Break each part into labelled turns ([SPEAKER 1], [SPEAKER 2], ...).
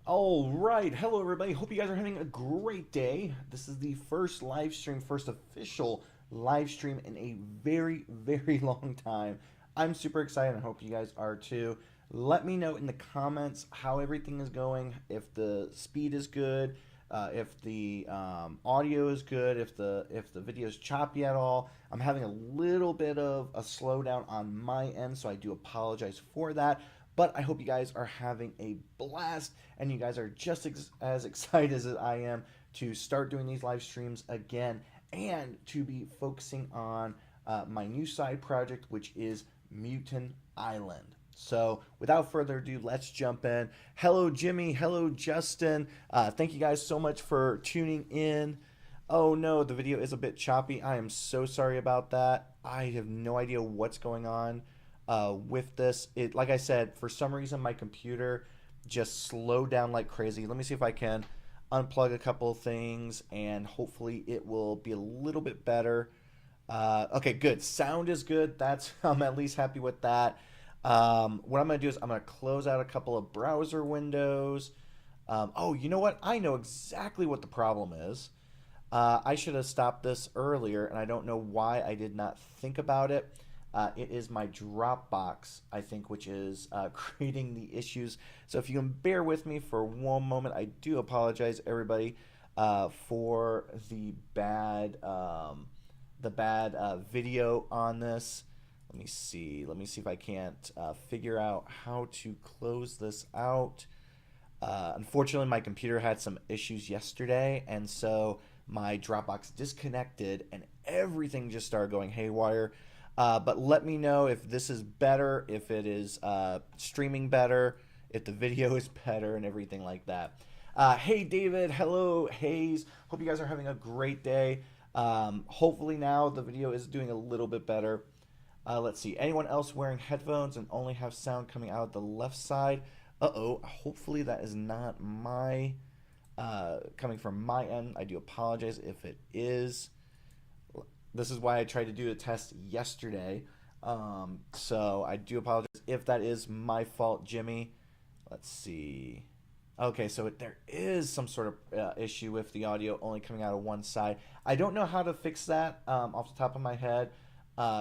[SPEAKER 1] All right, hello everybody. Hope you guys are having a great day. This is the first live stream, first official live stream in a very, very long time. I'm super excited and hope you guys are too. Let me know in the comments how everything is going, if the speed is good, if the audio is good, if the video is choppy at all. I'm having a little bit of a slowdown on my end, so I do apologize for that. But I hope you guys are having a blast and you guys are just as excited as I am to start doing these live streams again and to be focusing on my new side project, which is Mutant Island. So without further ado, let's jump in. Hello, Jimmy. Hello, Justin. Thank you guys so much for tuning in. Oh no, the video is a bit choppy. I am so sorry about that. I have no idea what's going on with this. Like I said, for some reason my computer just slowed down like crazy. Let me see if I can unplug a couple of things and hopefully it will be a little bit better. Okay, good. Sound is good. I'm at least happy with that. What I'm gonna do is I'm gonna close out a couple of browser windows. Oh, you know what? I know exactly what the problem is. I should have stopped this earlier, and I don't know why I did not think about it. It is my Dropbox, I think, which is creating the issues. So if you can bear with me for one moment, I do apologize, everybody, for the bad video on this. Let me see. Let me see if I can't figure out how to close this out. Unfortunately, my computer had some issues yesterday, and so my Dropbox disconnected, and everything just started going haywire. But let me know if this is better, if it is streaming better, if the video is better, and everything like that. Hey, David. Hello, Hayes. Hope you guys are having a great day. Hopefully now the video is doing a little bit better. Let's see. Anyone else wearing headphones and only have sound coming out the left side? Uh-oh. Hopefully that is not coming from my end. I do apologize if it is. This is why I tried to do a test yesterday. So I do apologize if that is my fault, Jimmy. Let's see. Okay, so there is some sort of issue with the audio only coming out of one side. I don't know how to fix that off the top of my head.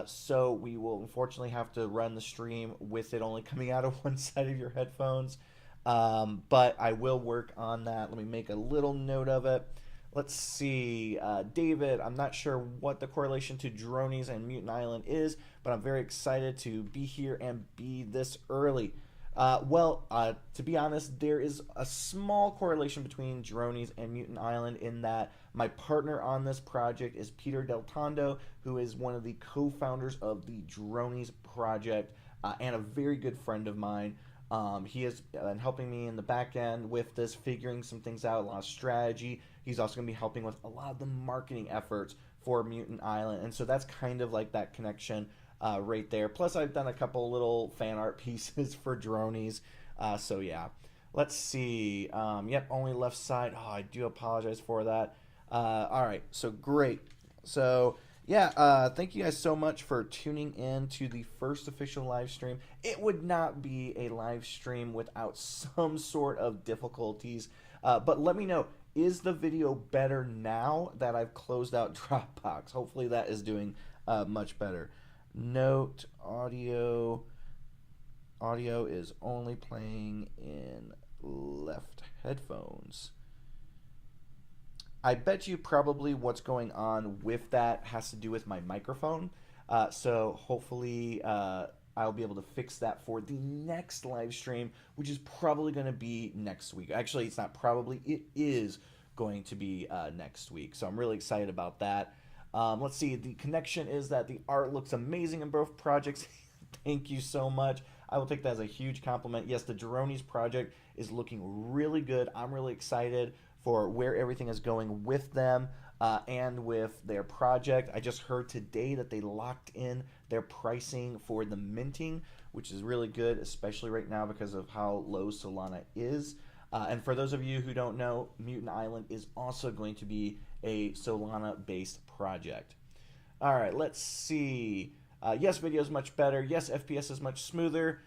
[SPEAKER 1] So we will unfortunately have to run the stream with it only coming out of one side of your headphones. But I will work on that. Let me make a little note of it. Let's see, David, I'm not sure what the correlation to Dronies and Mutant Island is, but I'm very excited to be here and be this early. To be honest, there is a small correlation between Dronies and Mutant Island in that my partner on this project is Peter Del Tondo, who is one of the co-founders of the Dronies project and a very good friend of mine. He has been helping me in the back end with this, figuring some things out, a lot of strategy. He's also going to be helping with a lot of the marketing efforts for Mutant Island. And so that's kind of like that connection right there. Plus, I've done a couple little fan art pieces for Dronies. So, yeah. Let's see. Yep, only left side. Oh, I do apologize for that. All right, so great. So, yeah, thank you guys so much for tuning in to the first official live stream. It would not be a live stream without some sort of difficulties. But let me know, is the video better now that I've closed out Dropbox? Hopefully that is doing much better. Note, audio is only playing in left headphones. I bet you probably what's going on with that has to do with my microphone. So hopefully I'll be able to fix that for the next live stream, which is probably going to be next week. Actually, it's not probably, it is going to be next week. So I'm really excited about that. Let's see, the connection is that the art looks amazing in both projects. Thank you so much. I will take that as a huge compliment. Yes, the Dronies project is looking really good. I'm really excited for where everything is going with them and with their project. I just heard today that they locked in their pricing for the minting, which is really good, especially right now because of how low Solana is. And for those of you who don't know, Mutant Island is also going to be a Solana-based project. All right, let's see. Yes, video is much better. Yes, FPS is much smoother.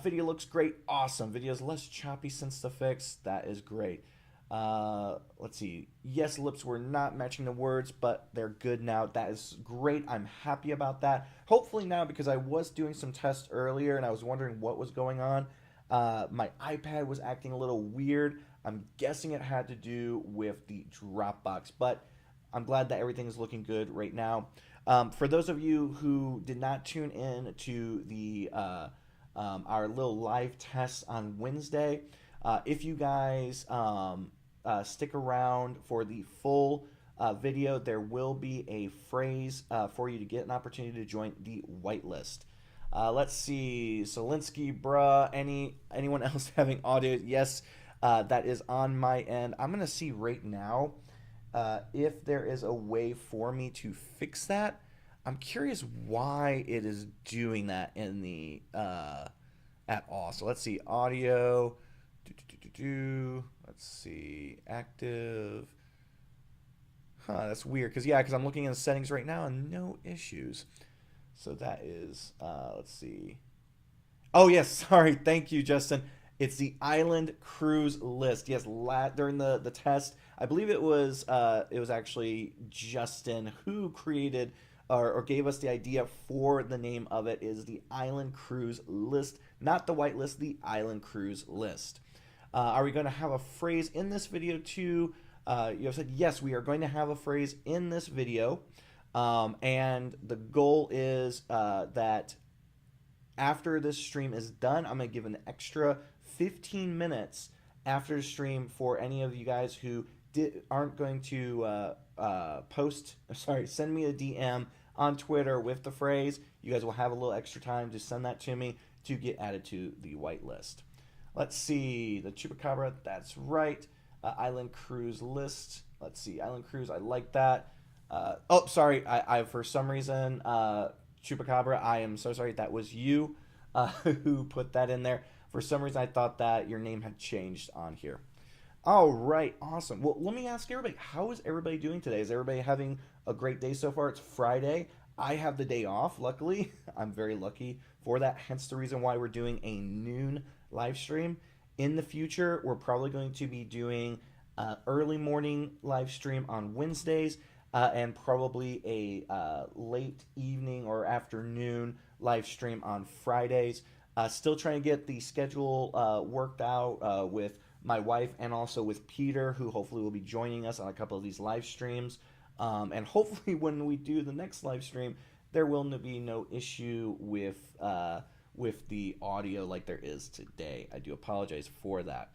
[SPEAKER 1] Video looks great. Awesome. Video's less choppy since the fix. That is great. Let's see. Yes, lips were not matching the words, but they're good now. That is great. I'm happy about that. Hopefully now, because I was doing some tests earlier and I was wondering what was going on. My iPad was acting a little weird. I'm guessing it had to do with the Dropbox, but I'm glad that everything is looking good right now. For those of you who did not tune in to the our little live test on Wednesday, if you guys stick around for the full video, there will be a phrase for you to get an opportunity to join the whitelist. Let's see, Solinsky, bruh, anyone else having audio? Yes, that is on my end. I'm gonna see right now if there is a way for me to fix that. I'm curious why it is doing that in the at all. So let's see, audio. Let's see, active. That's weird because I'm looking in the settings right now and no issues. So that is let's see. Oh yes, sorry. Thank you, Justin. It's the Island Cruise list. Yes, during the test, I believe it was actually Justin who created or gave us the idea for the name of it. Is the Island Cruise list, not the white list, the Island Cruise list. Are we going to have a phrase in this video too? You have said yes, we are going to have a phrase in this video, and the goal is that after this stream is done, I'm going to give an extra 15 minutes after the stream for any of you guys who aren't going to send me a DM on Twitter with the phrase. You guys will have a little extra time to send that to me to get added to the whitelist. Let's see, the Chupacabra, that's right. Island Cruise list. Let's see, Island Cruise, I like that. Oh, sorry, I for some reason, Chupacabra, I am so sorry, that was you who put that in there. For some reason, I thought that your name had changed on here. All right, awesome. Well, let me ask everybody, how is everybody doing today? Is everybody having a great day so far? It's Friday. I have the day off, luckily. I'm very lucky for that, hence the reason why we're doing a noon live stream. In the future, we're probably going to be doing early morning live stream on Wednesdays and probably a late evening or afternoon live stream on Fridays. Still trying to get the schedule worked out with my wife and also with Peter, who hopefully will be joining us on a couple of these live streams. And hopefully when we do the next live stream, there will be no issue with the audio like there is today. I do apologize for that.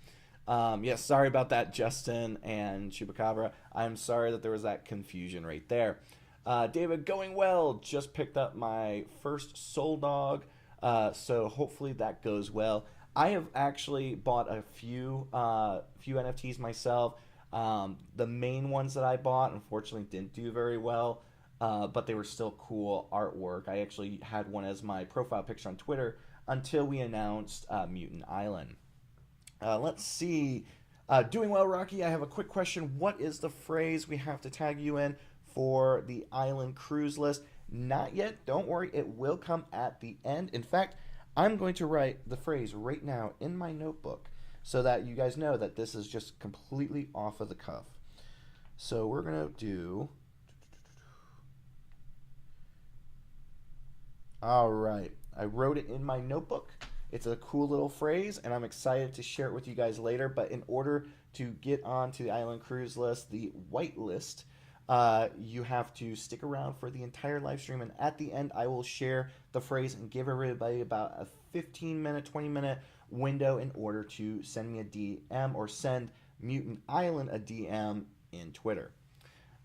[SPEAKER 1] Yes, sorry about that, Justin and Chupacabra. I'm sorry that there was that confusion right there. David, going well. Just picked up my first soul dog, so hopefully that goes well. I have actually bought a few NFTs myself. The main ones that I bought, unfortunately, didn't do very well. But they were still cool artwork. I actually had one as my profile picture on Twitter until we announced Mutant Island. Let's see. Doing well, Rocky. I have a quick question. What is the phrase we have to tag you in for the Island Cruise list? Not yet. Don't worry. It will come at the end. In fact, I'm going to write the phrase right now in my notebook so that you guys know that this is just completely off of the cuff. So we're going to do... All right, I wrote it in my notebook. It's a cool little phrase, and I'm excited to share it with you guys later. But in order to get onto the Island Cruise list, the white list, you have to stick around for the entire live stream. And at the end, I will share the phrase and give everybody about a 15-minute, 20-minute window in order to send me a DM or send Mutant Island a DM in Twitter.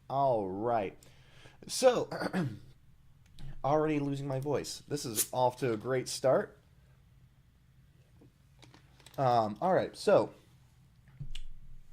[SPEAKER 1] All right, so... already losing my voice. This is off to a great start. All right, so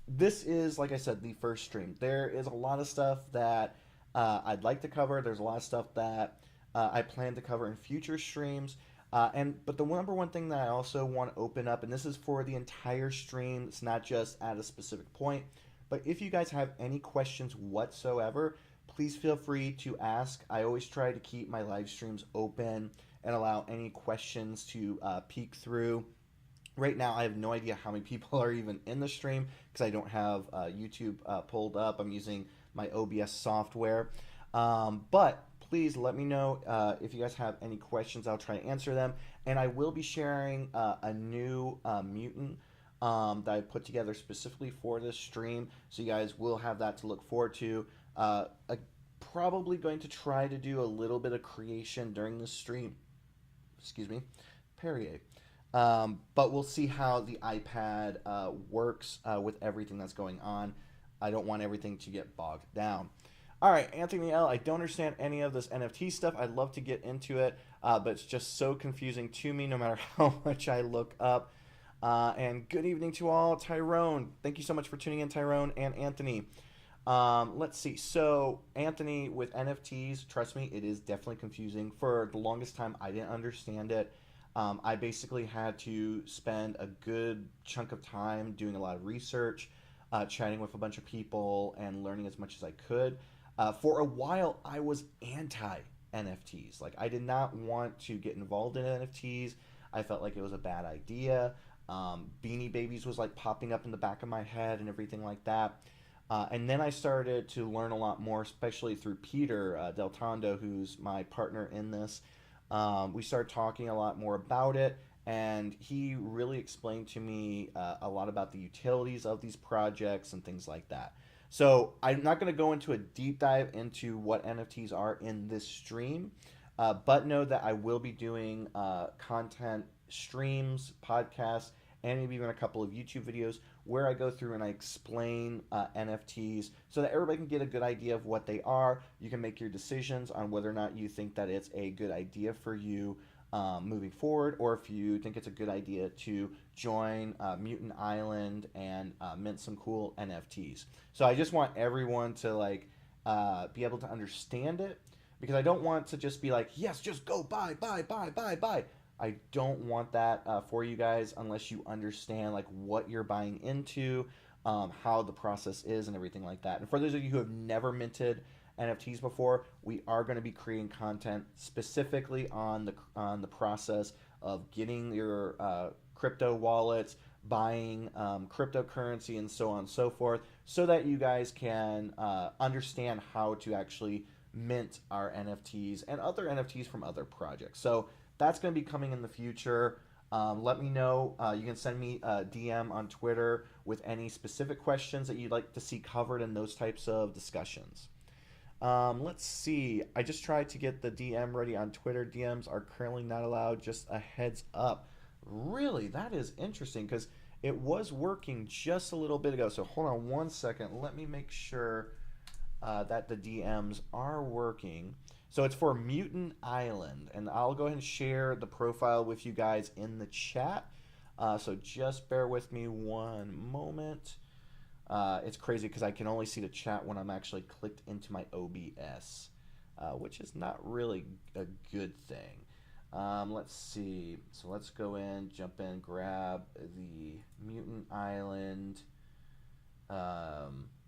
[SPEAKER 1] this is, like I said, the first stream. There is a lot of stuff that I'd like to cover. There's a lot of stuff that I plan to cover in future streams. But the number one thing that I also want to open up, and this is for the entire stream, it's not just at a specific point, but if you guys have any questions whatsoever, please feel free to ask. I always try to keep my live streams open and allow any questions to peek through. Right now, I have no idea how many people are even in the stream because I don't have YouTube pulled up. I'm using my OBS software. But please let me know if you guys have any questions. I'll try to answer them. And I will be sharing a new mutant that I put together specifically for this stream. So you guys will have that to look forward to. Probably going to try to do a little bit of creation during the stream. Excuse me. Perrier. But we'll see how the iPad works with everything that's going on. I don't want everything to get bogged down. All right, Anthony L., I don't understand any of this NFT stuff. I'd love to get into it, but it's just so confusing to me no matter how much I look up. And good evening to all. Tyrone, thank you so much for tuning in, Tyrone and Anthony. Let's see. So, Anthony, with NFTs, trust me, it is definitely confusing. For the longest time, I didn't understand it. I basically had to spend a good chunk of time doing a lot of research, chatting with a bunch of people, and learning as much as I could. For a while, I was anti-NFTs. Like, I did not want to get involved in NFTs. I felt like it was a bad idea. Beanie Babies was, like, popping up in the back of my head and everything like that. And then I started to learn a lot more, especially through Peter Del Tondo, who's my partner in this. We started talking a lot more about it, and he really explained to me a lot about the utilities of these projects and things like that. So I'm not going to go into a deep dive into what NFTs are in this stream, but know that I will be doing content streams, podcasts, and maybe even a couple of YouTube videos where I go through and I explain NFTs so that everybody can get a good idea of what they are. You can make your decisions on whether or not you think that it's a good idea for you moving forward, or if you think it's a good idea to join Mutant Island and mint some cool NFTs. So I just want everyone to be able to understand it, because I don't want to just be like, yes, just go buy. I don't want that for you guys unless you understand like what you're buying into, how the process is, and everything like that. And for those of you who have never minted NFTs before, we are going to be creating content specifically on the process of getting your crypto wallets, buying cryptocurrency, and so on and so forth, so that you guys can understand how to actually mint our NFTs and other NFTs from other projects. So that's going to be coming in the future. Let me know. You can send me a DM on Twitter with any specific questions that you'd like to see covered in those types of discussions. Let's see. I just tried to get the DM ready on Twitter. DMs are currently not allowed. Just a heads up. Really? That is interesting because it was working just a little bit ago. So hold on one second. Let me make sure that the DMs are working. So it's for Mutant Island, and I'll go ahead and share the profile with you guys in the chat. So just bear with me one moment. It's crazy because I can only see the chat when I'm actually clicked into my OBS, which is not really a good thing. Let's see. So let's go in, jump in, grab the Mutant Island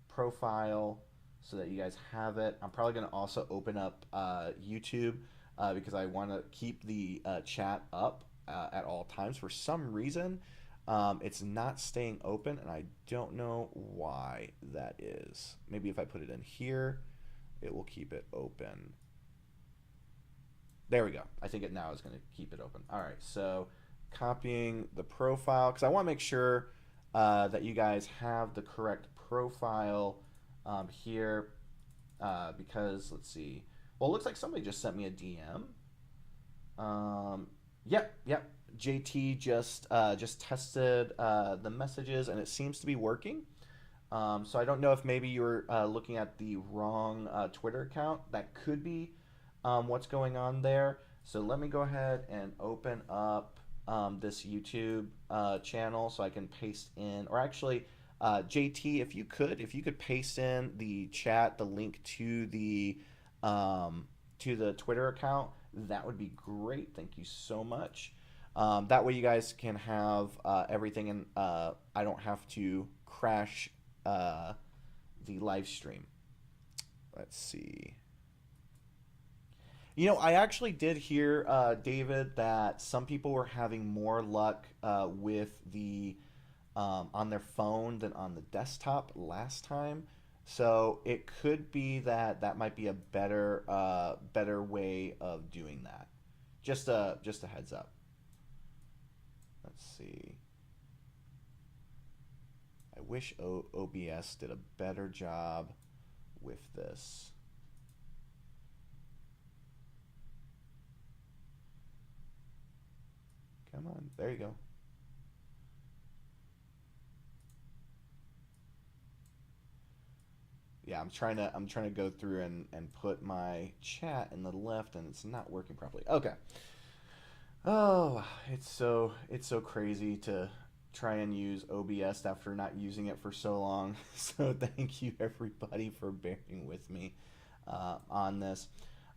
[SPEAKER 1] profile, so that you guys have it. I'm probably going to also open up YouTube because I want to keep the chat up at all times. For some reason, it's not staying open, and I don't know why that is. Maybe if I put it in here, it will keep it open. There we go. I think it now is going to keep it open. All right, so copying the profile, because I want to make sure that you guys have the correct profile here, because let's see. Well, it looks like somebody just sent me a DM. Yep. JT just tested the messages, and it seems to be working. So I don't know if maybe you were looking at the wrong Twitter account. That could be what's going on there. So let me go ahead and open up this YouTube channel so I can paste in, or actually, JT, if you could paste in the chat the link to the Twitter account, that would be great. Thank you so much. That way you guys can have everything, and I don't have to crash the live stream. Let's see. I actually did hear, David, that some people were having more luck with the on their phone than on the desktop last time. So it could be that that might be a better way of doing that. Just a heads up. Let's see. I wish OBS did a better job with this. Come on, there you go. Yeah, I'm trying to go through and put my chat in the left, and it's not working properly. Okay. Oh, it's so crazy to try and use OBS after not using it for so long. So thank you everybody for bearing with me on this.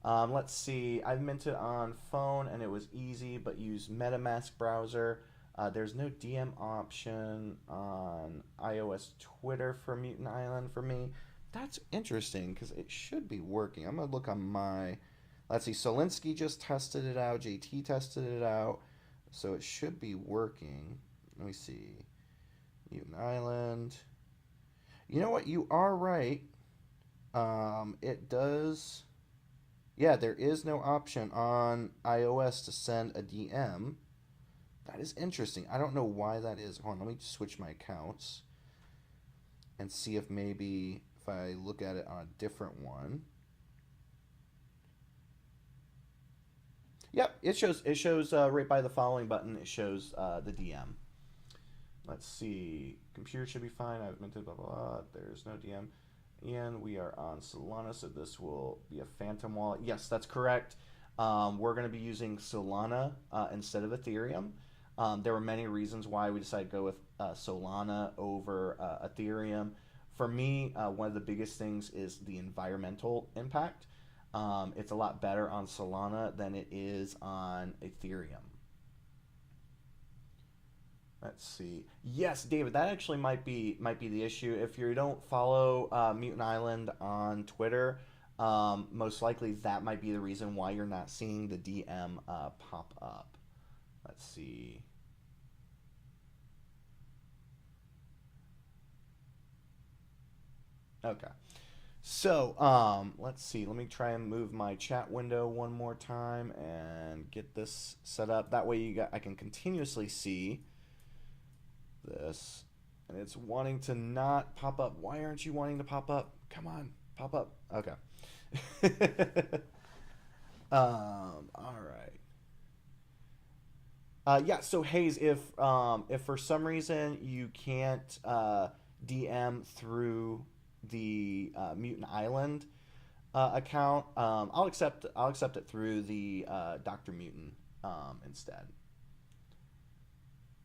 [SPEAKER 1] Let's see. I've minted on phone and it was easy, but use MetaMask browser. There's no DM option on iOS Twitter for Mutant Island for me. That's interesting because it should be working. I'm gonna look on my. Let's see. Solinsky just tested it out. JT tested it out, so it should be working. Let me see. Mutant Island. You know what? You are right. It does. Yeah, there is no option on iOS to send a DM. That is interesting. I don't know why that is. Hold on, let me switch my accounts and see if maybe if I look at it on a different one. Yep, it shows right by the following button. It shows the DM. Let's see. Computer should be fine. I've minted blah blah blah. There's no DM. And we are on Solana, so this will be a phantom wallet. Yes, that's correct. We're going to be using Solana instead of Ethereum. There were many reasons why we decided to go with Solana over Ethereum. For me, one of the biggest things is the environmental impact. It's a lot better on Solana than it is on Ethereum. Let's see. Yes, David, that actually might be the issue. If you don't follow Mutant Island on Twitter, most likely that might be the reason why you're not seeing the DM pop up. Let's see. Okay. So, let's see. Let me try and move my chat window one more time and get this set up. That way I can continuously see this. And it's wanting to not pop up. Why aren't you wanting to pop up? Come on, pop up. Okay. All right. Yeah, so Hayes, if for some reason you can't DM through the Mutant Island account, I'll accept it through the Dr. Mutant instead.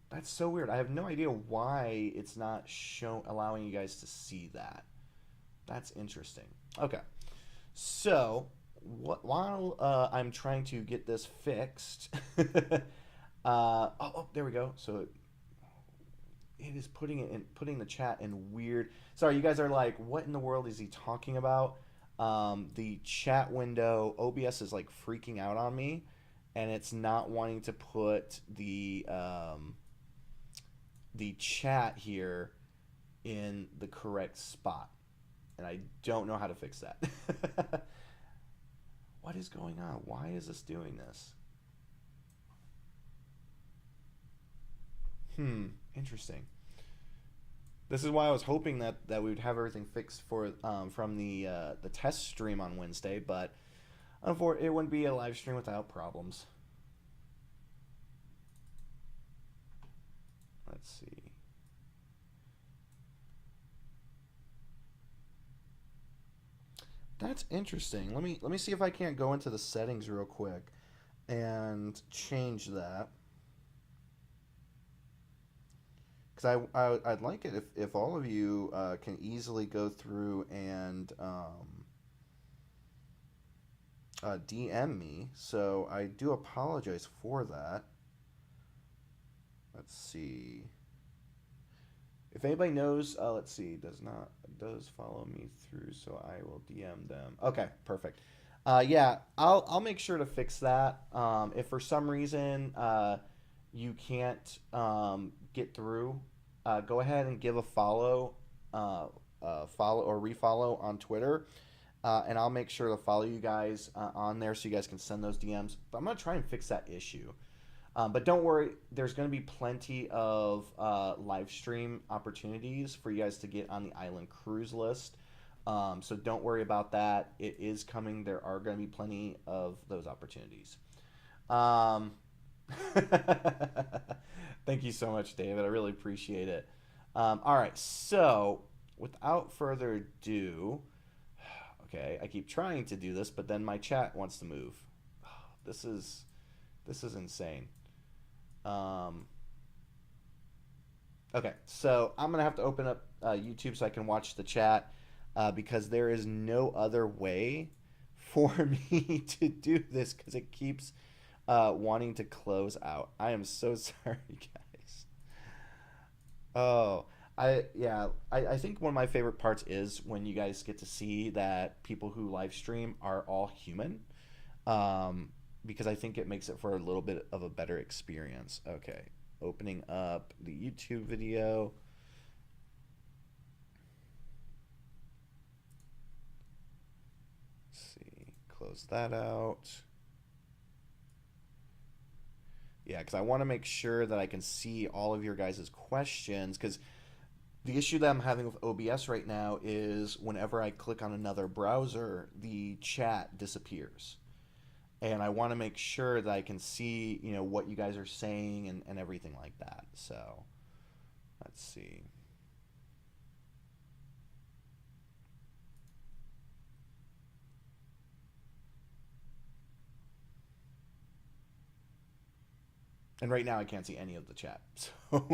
[SPEAKER 1] That's so weird. I have no idea why it's not allowing you guys to see that. That's interesting. Okay, so while I'm trying to get this fixed, there we go. So it is putting the chat in weird. Sorry, you guys are like, what in the world is he talking about? The chat window, OBS is like freaking out on me, and it's not wanting to put the chat here in the correct spot, and I don't know how to fix that. What is going on? Why is this doing this? Interesting. This is why I was hoping that we would have everything fixed for from the test stream on Wednesday, but unfortunately, it wouldn't be a live stream without problems. Let's see. That's interesting. Let me see if I can't go into the settings real quick and change that. Because I'd like it if all of you can easily go through and DM me. So I do apologize for that. Let's see. If anybody knows, let's see, does follow me through, so I will DM them. Okay, perfect. Yeah, I'll make sure to fix that. If for some reason you can't get through, go ahead and give a follow or refollow on Twitter, and I'll make sure to follow you guys on there so you guys can send those DMs. But I'm gonna try and fix that issue. But don't worry, there's going to be plenty of live stream opportunities for you guys to get on the island cruise list. So don't worry about that. It is coming. There are going to be plenty of those opportunities. Um, Thank you so much, David. I really appreciate it. All right, so without further ado, okay, I keep trying to do this, but then my chat wants to move. This is insane. Um, okay, so I'm gonna have to open up YouTube so I can watch the chat because there is no other way for me to do this because it keeps wanting to close out. I am so sorry, guys. Oh, I think one of my favorite parts is when you guys get to see that people who live stream are all human. Um, because I think it makes it for a little bit of a better experience. Okay, opening up the YouTube video. Let's see, close that out. Yeah, because I want to make sure that I can see all of your guys' questions, because the issue that I'm having with OBS right now is whenever I click on another browser, the chat disappears. And I want to make sure that I can see, what you guys are saying and everything like that. So, let's see. And right now I can't see any of the chat. So,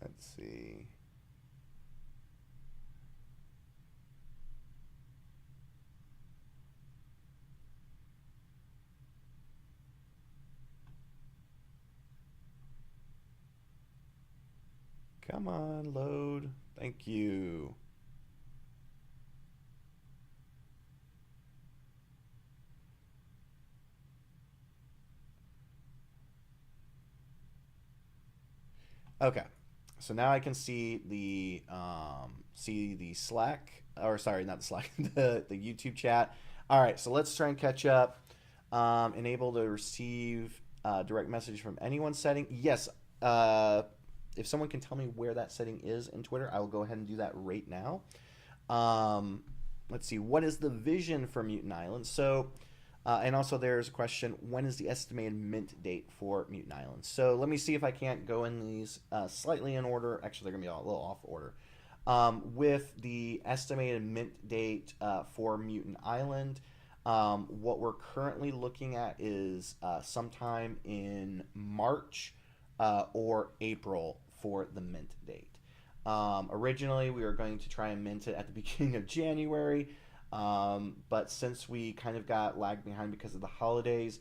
[SPEAKER 1] let's see. Come on, load. Thank you. Okay, so now I can see the Slack, or sorry, not the Slack, the YouTube chat. All right, so let's try and catch up. Enable to receive direct message from anyone setting. Yes. If someone can tell me where that setting is in Twitter, I will go ahead and do that right now. Let's see. What is the vision for Mutant Island? So, and also there's a question, when is the estimated mint date for Mutant Island? So let me see if I can't go in these slightly in order. Actually, they're going to be a little off order. With the estimated mint date for Mutant Island, what we're currently looking at is sometime in March or April for the mint date. Originally, we were going to try and mint it at the beginning of January, but since we kind of got lagged behind because of the holidays,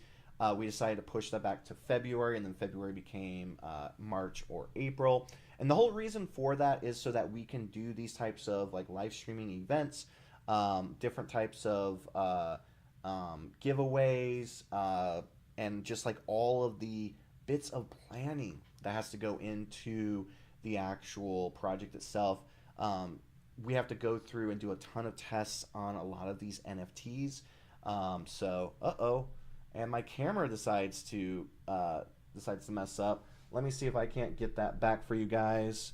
[SPEAKER 1] we decided to push that back to February, and then February became March or April. And the whole reason for that is so that we can do these types of like live streaming events, different types of giveaways, and just like all of the bits of planning that has to go into the actual project itself. We have to go through and do a ton of tests on a lot of these NFTs. And my camera decides to mess up. Let me see if I can't get that back for you guys.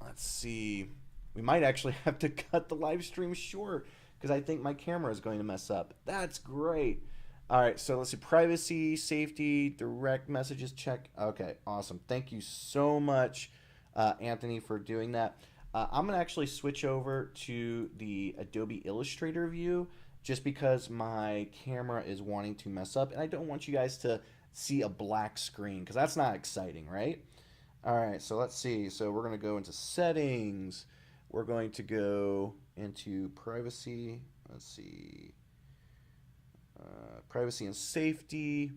[SPEAKER 1] Let's see. We might actually have to cut the live stream short because I think my camera is going to mess up. That's great. All right, so let's see. Privacy, safety, direct messages, check. Okay, awesome. Thank you so much, Anthony, for doing that. I'm going to actually switch over to the Adobe Illustrator view just because my camera is wanting to mess up, and I don't want you guys to see a black screen because that's not exciting, right? All right, so let's see. So we're going to go into settings. We're going to go into privacy. Let's see. Privacy and safety.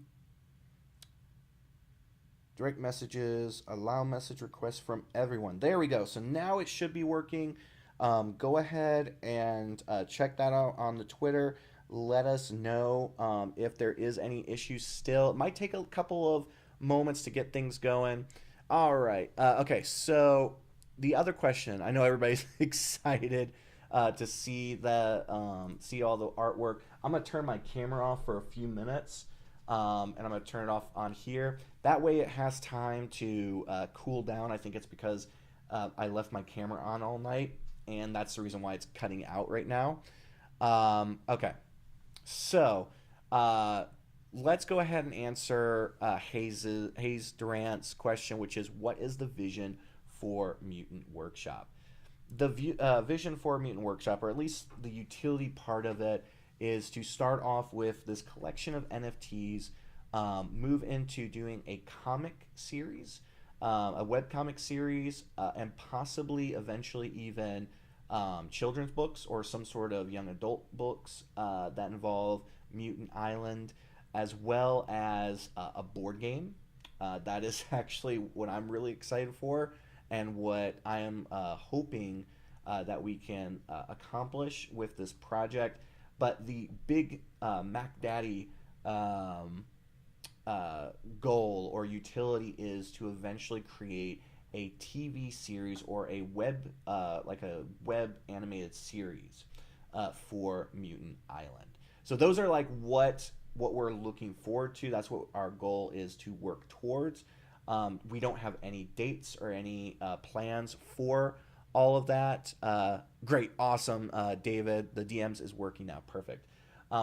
[SPEAKER 1] Direct messages. Allow message requests from everyone. There we go. So now it should be working. Go ahead and check that out on the Twitter. Let us know if there is any issues still. It might take a couple of moments to get things going. All right. Okay. So the other question, I know everybody's excited to see see all the artwork. I'm gonna turn my camera off for a few minutes, and I'm gonna turn it off on here. That way, it has time to cool down. I think it's because I left my camera on all night, and that's the reason why it's cutting out right now. Okay, so let's go ahead and answer Hayes Durant's question, which is, what is the vision for Mutant Workshop? The vision for Mutant Workshop, or at least the utility part of it, is to start off with this collection of NFTs, move into doing a comic series, a webcomic series, and possibly eventually even children's books or some sort of young adult books that involve Mutant Island, as well as a board game. That is actually what I'm really excited for, and what I am hoping that we can accomplish with this project. But the big Mac Daddy goal or utility is to eventually create a TV series or a like a web animated series for Mutant Island. So those are like what we're looking forward to. That's what our goal is to work towards. We don't have any dates or any plans for all of that. Great, awesome, David. The DMs is working now. Perfect.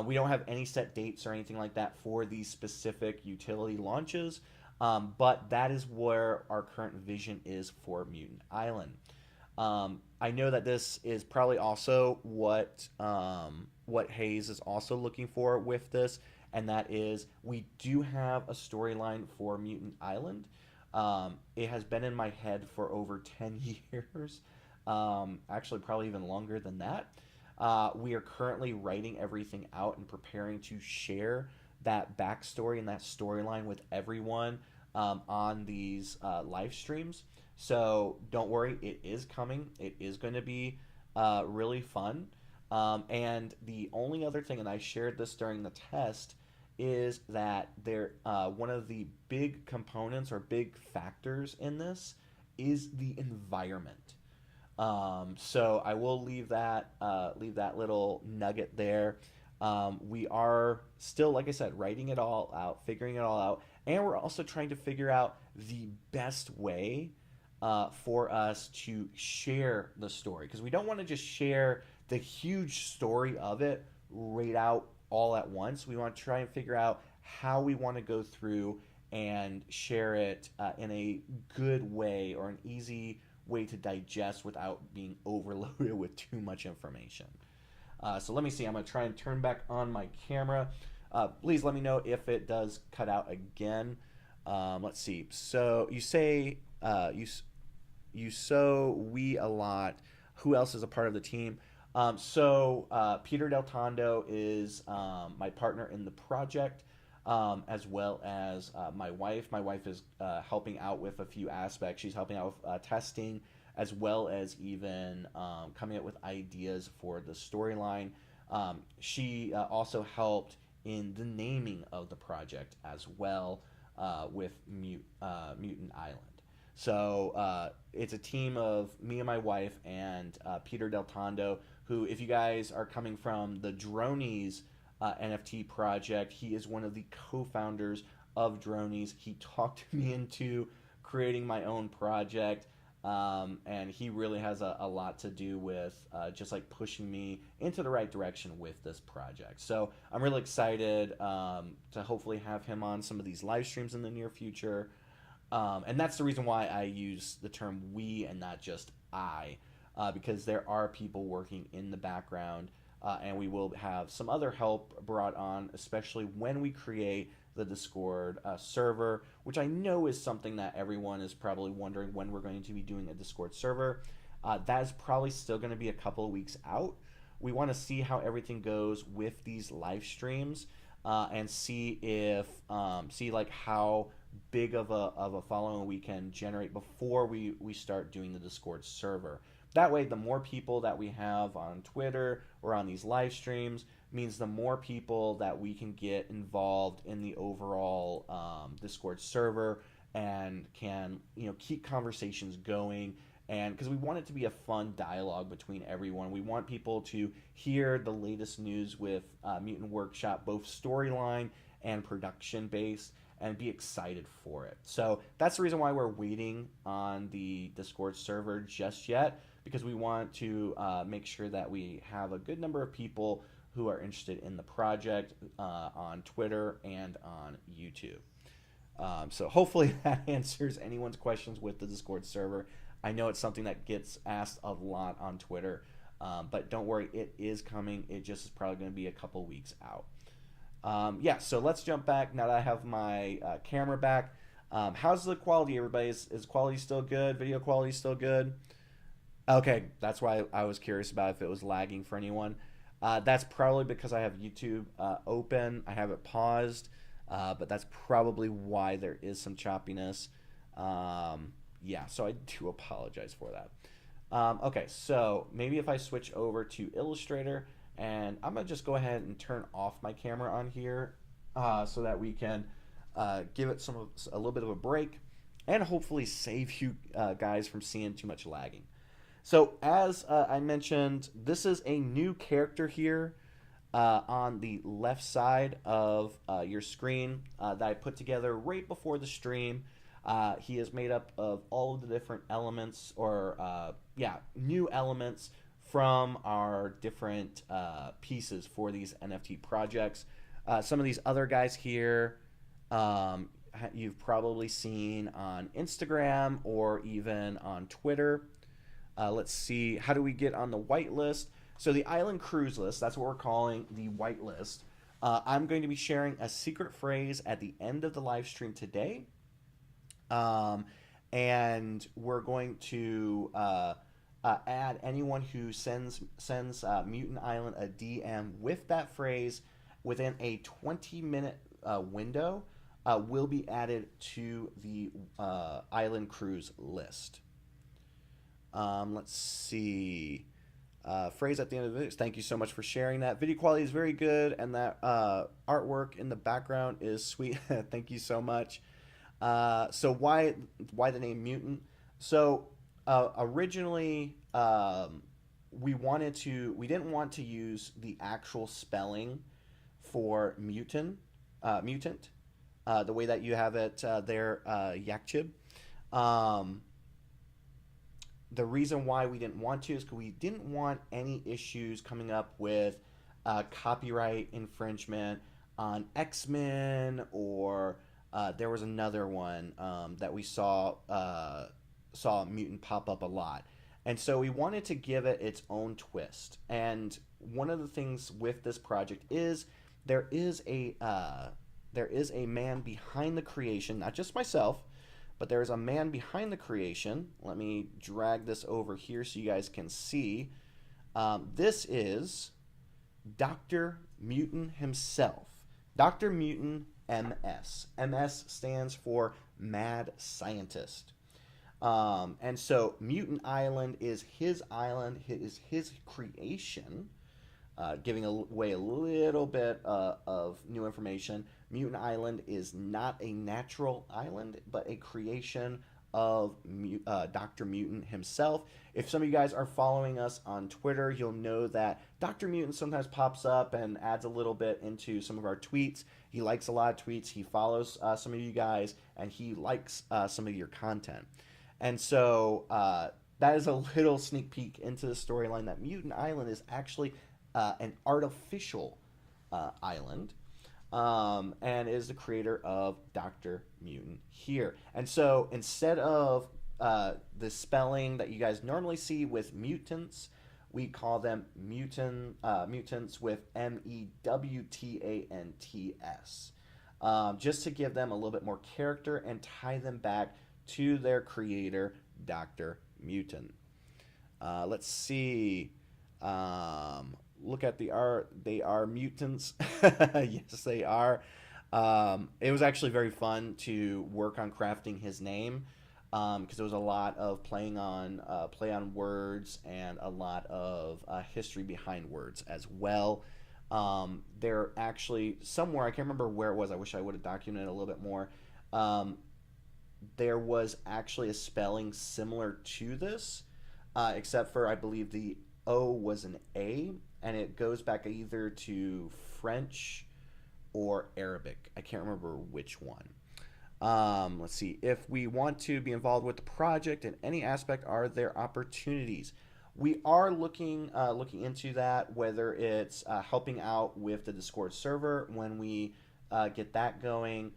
[SPEAKER 1] We don't have any set dates or anything like that for these specific utility launches, but that is where our current vision is for Mutant Island. I know that this is probably also what Hayes is also looking for with this, and that is, we do have a storyline for Mutant Island. It has been in my head for over 10 years, actually probably even longer than that. We are currently writing everything out and preparing to share that backstory and that storyline with everyone on these live streams. So don't worry, it is coming. It is going to be really fun. And the only other thing, and I shared this during the test, is that one of the big components or big factors in this is the environment. So I will leave that little nugget there. We are still, like I said, writing it all out, figuring it all out, and we're also trying to figure out the best way for us to share the story, because we don't want to just share the huge story of it right out all at once. We want to try and figure out how we want to go through and share it in a good way, or an easy way to digest without being overloaded with too much information. So let me see. I'm going to try and turn back on my camera. Please let me know if it does cut out again. Let's see. So you say you sow we a lot. Who else is a part of the team? Peter Del Tondo is my partner in the project, as well as my wife. My wife is helping out with a few aspects. She's helping out with testing, as well as even coming up with ideas for the storyline. She also helped in the naming of the project as well, with Mutant Island. So it's a team of me and my wife and Peter Del Tondo, who, if you guys are coming from the Dronies NFT project, he is one of the co-founders of Dronies. He talked me into creating my own project, and he really has a lot to do with just like pushing me into the right direction with this project. So I'm really excited to hopefully have him on some of these live streams in the near future. And that's the reason why I use the term we and not just I, because there are people working in the background, and we will have some other help brought on, especially when we create the Discord server, which I know is something that everyone is probably wondering when we're going to be doing a Discord server. That is probably still going to be a couple of weeks out. We want to see how everything goes with these live streams, and see if like how big of a following we can generate before we start doing the Discord server. that way, the more people that we have on Twitter or on these live streams means the more people that we can get involved in the overall Discord server and can, keep conversations going. And because we want it to be a fun dialogue between everyone, we want people to hear the latest news with Mutant Workshop, both storyline and production based, and be excited for it. So that's the reason why we're waiting on the Discord server just yet, because we want to make sure that we have a good number of people who are interested in the project on Twitter and on YouTube. So hopefully that answers anyone's questions with the Discord server. I know it's something that gets asked a lot on Twitter, but don't worry, it is coming. It just is probably going to be a couple weeks out. So let's jump back now that I have my camera back. How's the quality, everybody? Is quality still good? Video quality still good? Okay, that's why I was curious about if it was lagging for anyone. That's probably because I have YouTube open. I have it paused, but that's probably why there is some choppiness. So I do apologize for that. Okay, so maybe if I switch over to Illustrator, and I'm going to just go ahead and turn off my camera on here so that we can give it a little bit of a break and hopefully save you guys from seeing too much lagging. So as I mentioned, this is a new character here on the left side of your screen that I put together right before the stream. He is made up of all of the different elements new elements from our different pieces for these NFT projects. Some of these other guys here you've probably seen on Instagram or even on Twitter. Let's see, how do we get on the whitelist? So the Island Cruise list, that's what we're calling the whitelist. I'm going to be sharing a secret phrase at the end of the live stream today. And we're going to add anyone who sends Mutant Island a DM with that phrase within a 20-minute window will be added to the Island Cruise list. Let's see. Phrase at the end of the video. Thank you so much for sharing that. Video quality is very good, and that artwork in the background is sweet. Thank you so much. So why the name Mutant? So originally we didn't want to use the actual spelling for mutant, the way that you have it there, Yakchib. The reason why we didn't want to is because we didn't want any issues coming up with copyright infringement on X-Men, or there was another one that we saw Mutant pop up a lot. And so we wanted to give it its own twist. And one of the things with this project is there is a man behind the creation, not just myself, but there's a man behind the creation. Let me drag this over here so you guys can see. This is Dr. Mutant himself. Dr. Mutant MS. MS stands for Mad Scientist. And so Mutant Island is his island, is his creation. Giving away a little bit of new information. Mutant Island is not a natural island, but a creation of Dr. Mutant himself. If some of you guys are following us on Twitter, you'll know that Dr. Mutant sometimes pops up and adds a little bit into some of our tweets. He likes a lot of tweets. He follows some of you guys, and he likes some of your content. And so that is a little sneak peek into the storyline that Mutant Island is actually an artificial island, and is the creator of Dr. Mutant here. And so instead of the spelling that you guys normally see with mutants, we call them mutants with MEWTANTS, just to give them a little bit more character and tie them back to their creator, Dr. Mutant. Let's see. Look at the art. They are mutants. Yes, they are. It was actually very fun to work on crafting his name. because there was a lot of play on words and a lot of history behind words as well. There actually somewhere, I can't remember where it was. I wish I would have documented a little bit more. Um, there was actually a spelling similar to this, except for I believe the O was an A, and it goes back either to French or Arabic. I can't remember which one. Let's see. If we want to be involved with the project in any aspect, are there opportunities? We are looking into that, whether it's helping out with the Discord server when we get that going,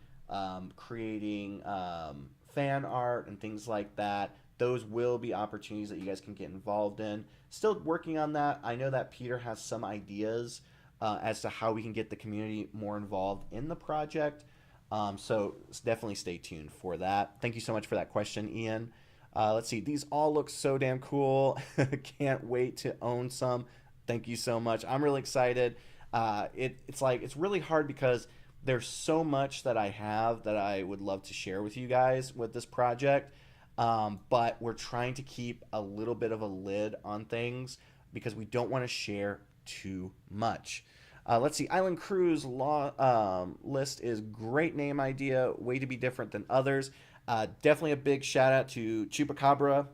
[SPEAKER 1] creating fan art and things like that. Those will be opportunities that you guys can get involved in. Still working on that. I know that Peter has some ideas as to how we can get the community more involved in the project. So definitely stay tuned for that. Thank you so much for that question, Ian. Let's see. These all look so damn cool. Can't wait to own some. Thank you so much. I'm really excited. It's really hard because there's so much that I have that I would love to share with you guys with this project. But we're trying to keep a little bit of a lid on things because we don't want to share too much. Let's see. Island Cruise list is great name idea. Way to be different than others. Definitely a big shout out to Chupacabra,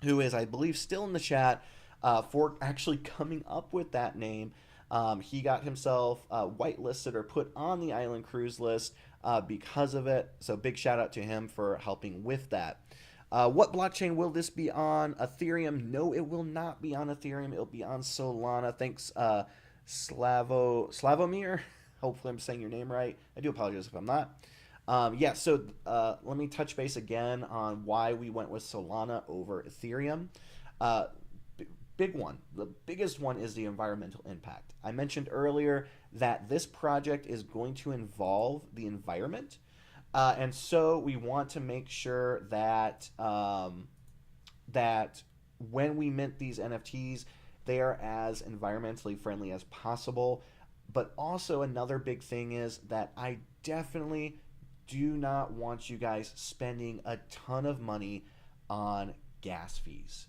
[SPEAKER 1] who is, I believe, still in the chat for actually coming up with that name. He got himself whitelisted or put on the Island Cruise list because of it. So big shout out to him for helping with that. What blockchain will this be on? Ethereum? No, it will not be on Ethereum. It'll be on Solana. Thanks, Slavomir. Hopefully I'm saying your name right. I do apologize if I'm not. So let me touch base again on why we went with Solana over Ethereum. Big one. The biggest one is the environmental impact. I mentioned earlier that this project is going to involve the environment. And so we want to make sure that that when we mint these NFTs, they are as environmentally friendly as possible. But also another big thing is that I definitely do not want you guys spending a ton of money on gas fees.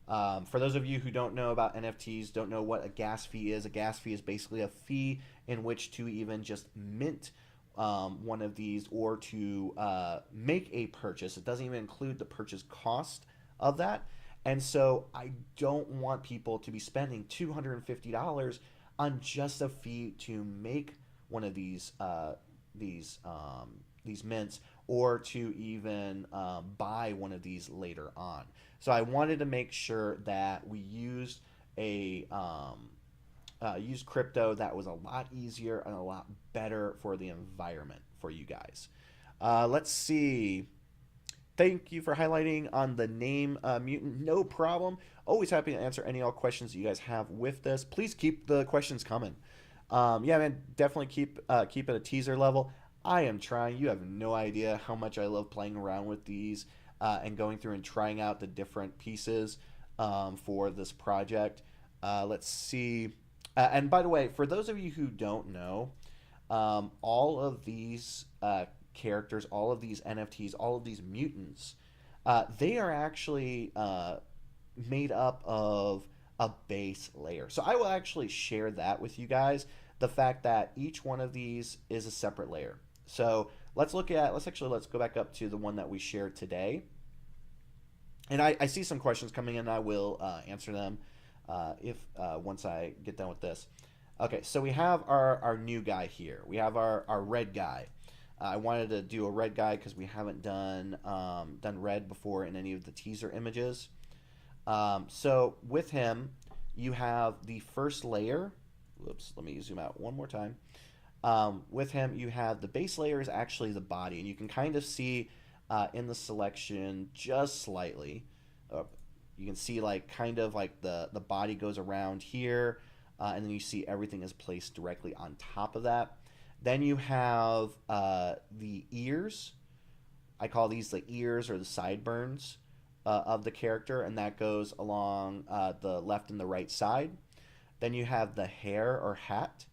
[SPEAKER 1] For those of you who don't know about NFTs, don't know what a gas fee is basically a fee in which to even just mint one of these or to make a purchase. It doesn't even include the purchase cost of that. And so I don't want people to be spending $250 on just a fee to make one of these mints or to even buy one of these later on. So I wanted to make sure that we used used crypto that was a lot easier and a lot better for the environment for you guys. Let's see. Thank you for highlighting on the name Mutant. No problem. Always happy to answer any all questions that you guys have with this. Please keep the questions coming. Yeah, man, definitely keep it a teaser level. I am trying. You have no idea how much I love playing around with these and going through and trying out the different pieces for this project. Let's see. And by the way, for those of you who don't know, all of these characters, all of these NFTs, all of these mutants, they are actually made up of a base layer. So I will actually share that with you guys, the fact that each one of these is a separate layer. So let's go back up to the one that we shared today. And I see some questions coming in. I will answer them once I get done with this. Okay, so we have our new guy here. We have our red guy. I wanted to do a red guy because we haven't done red before in any of the teaser images. So with him, you have the first layer. Whoops, let me zoom out one more time. With him, you have the base layer is actually the body, and you can kind of see in the selection just slightly. You can see kind of the body goes around here, and then you see everything is placed directly on top of that. Then you have the ears. I call these the ears or the sideburns of the character, and that goes along the left and the right side. Then you have the hair or hat.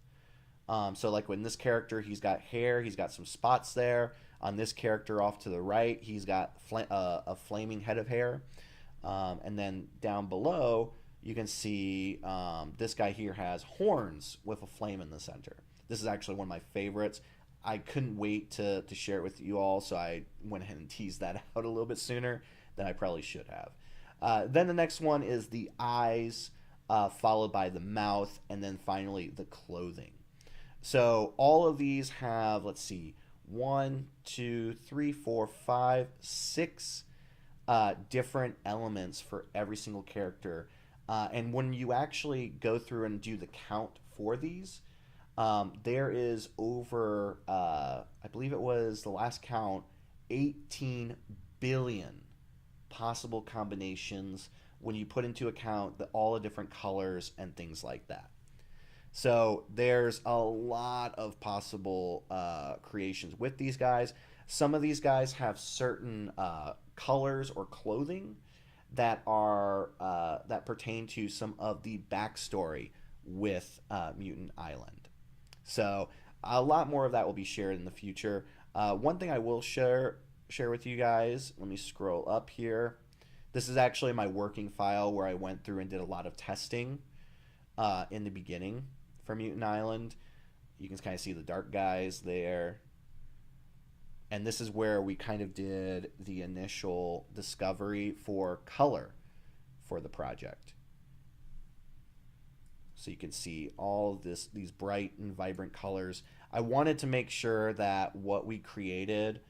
[SPEAKER 1] So like when this character, he's got hair, he's got some spots there. On this character off to the right, he's got a flaming head of hair. And then down below, you can see this guy here has horns with a flame in the center. This is actually one of my favorites. I couldn't wait to share it with you all, so I went ahead and teased that out a little bit sooner than I probably should have. Then the next one is the eyes, followed by the mouth, and then finally the clothing. So all of these have, let's see, 1, 2, 3, 4, 5, 6 different elements for every single character. And when you actually go through and do the count for these, there is over, I believe it was the last count, 18 billion possible combinations when you put into account all the different colors and things like that. So there's a lot of possible creations with these guys. Some of these guys have certain colors or clothing that are that pertain to some of the backstory with Mutant Island. So a lot more of that will be shared in the future. One thing I will share with you guys, let me scroll up here. This is actually my working file where I went through and did a lot of testing in the beginning for Mutant Island. You can kind of see the dark guys there. And this is where we kind of did the initial discovery for color for the project. So you can see all of these bright and vibrant colors. I wanted to make sure that what we created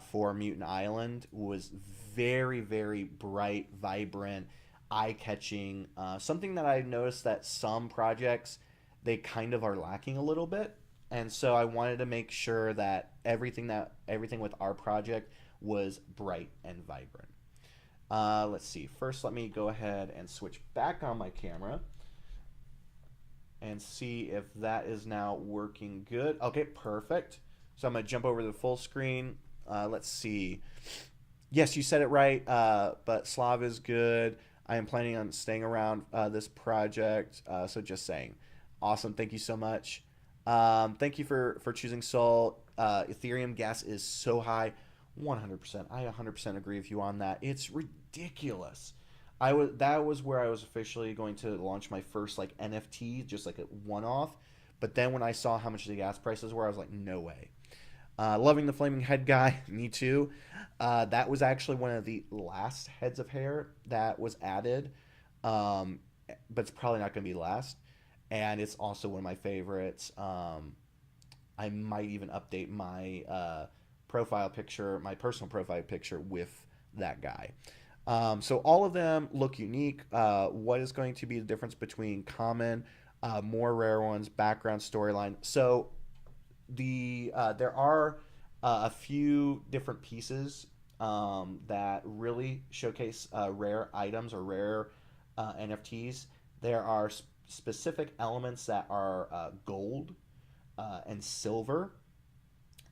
[SPEAKER 1] for Mutant Island was very, very bright, vibrant, eye-catching. Something that I noticed that some projects, they kind of are lacking a little bit. And so I wanted to make sure that everything with our project was bright and vibrant. Let's see. First, let me go ahead and switch back on my camera and see if that is now working good. Okay, perfect. So I'm going to jump over to the full screen. Let's see. Yes, you said it right, but Slav is good. I am planning on staying around this project, so just saying. Awesome. Thank you so much. Thank you for choosing Sol. Ethereum gas is so high. 100%. I 100% agree with you on that. It's ridiculous. That was where I was officially going to launch my first like NFT, just like a one-off. But then when I saw how much the gas prices were, I was like, no way. Loving the flaming head guy. Me too. That was actually one of the last heads of hair that was added. But it's probably not going to be last. And it's also one of my favorites. I might even update my profile picture, my personal profile picture with that guy. So all of them look unique. What is going to be the difference between common, more rare ones, background, storyline? So there are a few different pieces that really showcase rare items or rare NFTs. There are specific elements that are gold and silver,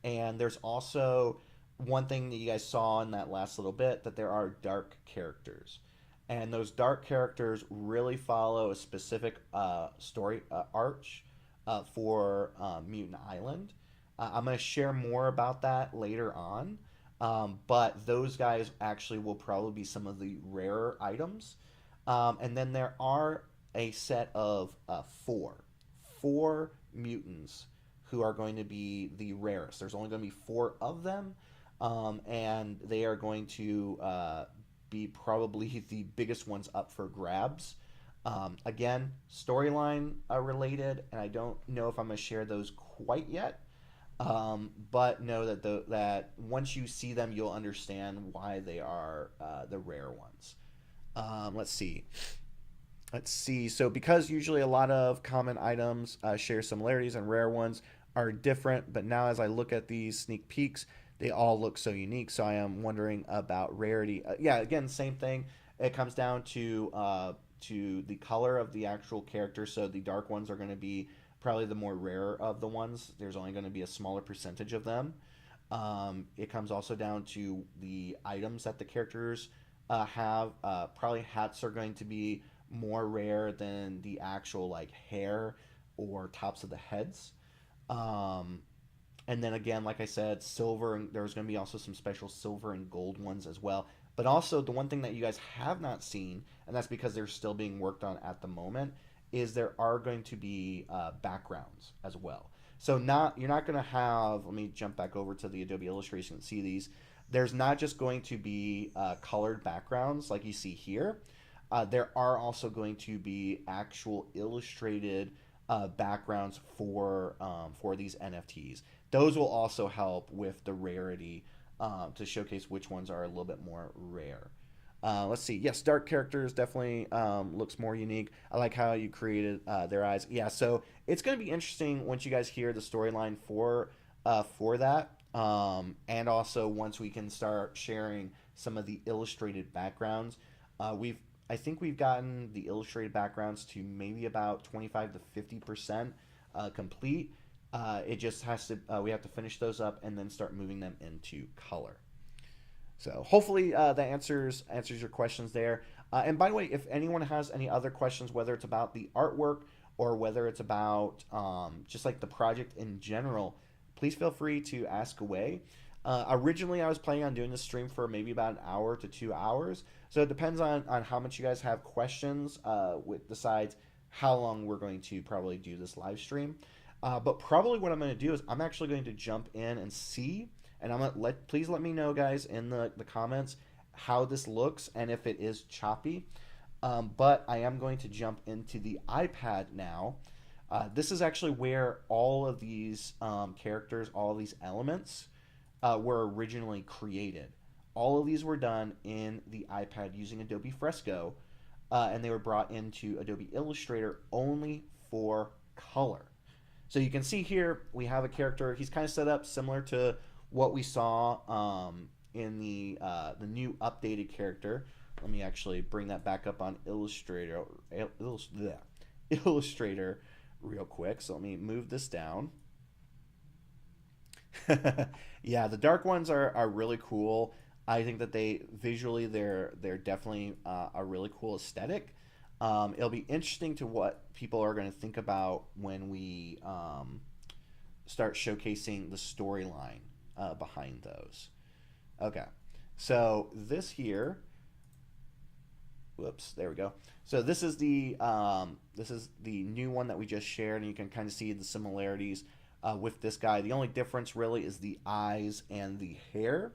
[SPEAKER 1] and there's also one thing that you guys saw in that last little bit, that there are dark characters, and those dark characters really follow a specific story arch for Mutant Island. I'm going to share more about that later on, but those guys actually will probably be some of the rarer items. And then there are a set of four mutants who are going to be the rarest. There's only going to be 4 of them, and they are going to be probably the biggest ones up for grabs. Again, storyline related, and I don't know if I'm going to share those quite yet, but know that that once you see them, you'll understand why they are the rare ones. Let's see. So because usually a lot of common items share similarities and rare ones are different, but now as I look at these sneak peeks, they all look so unique. So I am wondering about rarity. Yeah, again, same thing. It comes down to the color of the actual character. So the dark ones are going to be probably the more rare of the ones. There's only going to be a smaller percentage of them. It comes also down to the items that the characters have. Probably hats are going to be more rare than the actual like hair or tops of the heads. And then again, like I said, silver, and there's going to be also some special silver and gold ones as well. But also, the one thing that you guys have not seen, and that's because they're still being worked on at the moment, is there are going to be backgrounds as well. So you're not going to have. Let me jump back over to the Adobe Illustrator and see these. There's not just going to be colored backgrounds like you see here. There are also going to be actual illustrated backgrounds for these NFTs. Those will also help with the rarity to showcase which ones are a little bit more rare. Let's see. Yes, dark characters definitely looks more unique. I like how you created their eyes. Yeah, so it's going to be interesting once you guys hear the storyline for that, and also once we can start sharing some of the illustrated backgrounds. I think we've gotten the illustrated backgrounds to maybe about 25 to 50% complete. It just has to we have to finish those up and then start moving them into color. So hopefully that answers your questions there. And by the way, if anyone has any other questions, whether it's about the artwork or whether it's about just like the project in general, please feel free to ask away. Originally, I was planning on doing this stream for maybe about an hour to 2 hours. So it depends on how much you guys have questions, decides how long we're going to probably do this live stream. But probably what I'm going to do is I'm actually going to jump in and see, and I'm gonna please let me know, guys, in the comments how this looks and if it is choppy. But I am going to jump into the iPad now. This is actually where all of these characters, all of these elements were originally created. All of these were done in the iPad using Adobe Fresco, and they were brought into Adobe Illustrator only for color. So you can see here we have a character. He's kind of set up similar to what we saw in the new updated character. Let me actually bring that back up on Illustrator real quick. So let me move this down. Yeah, the dark ones are really cool. I think that they're definitely a really cool aesthetic. It'll be interesting to what people are going to think about when we start showcasing the storyline behind those. Okay, so this here, whoops, there we go. So this is the new one that we just shared, and you can kind of see the similarities with this guy. The only difference really is the eyes and the hair,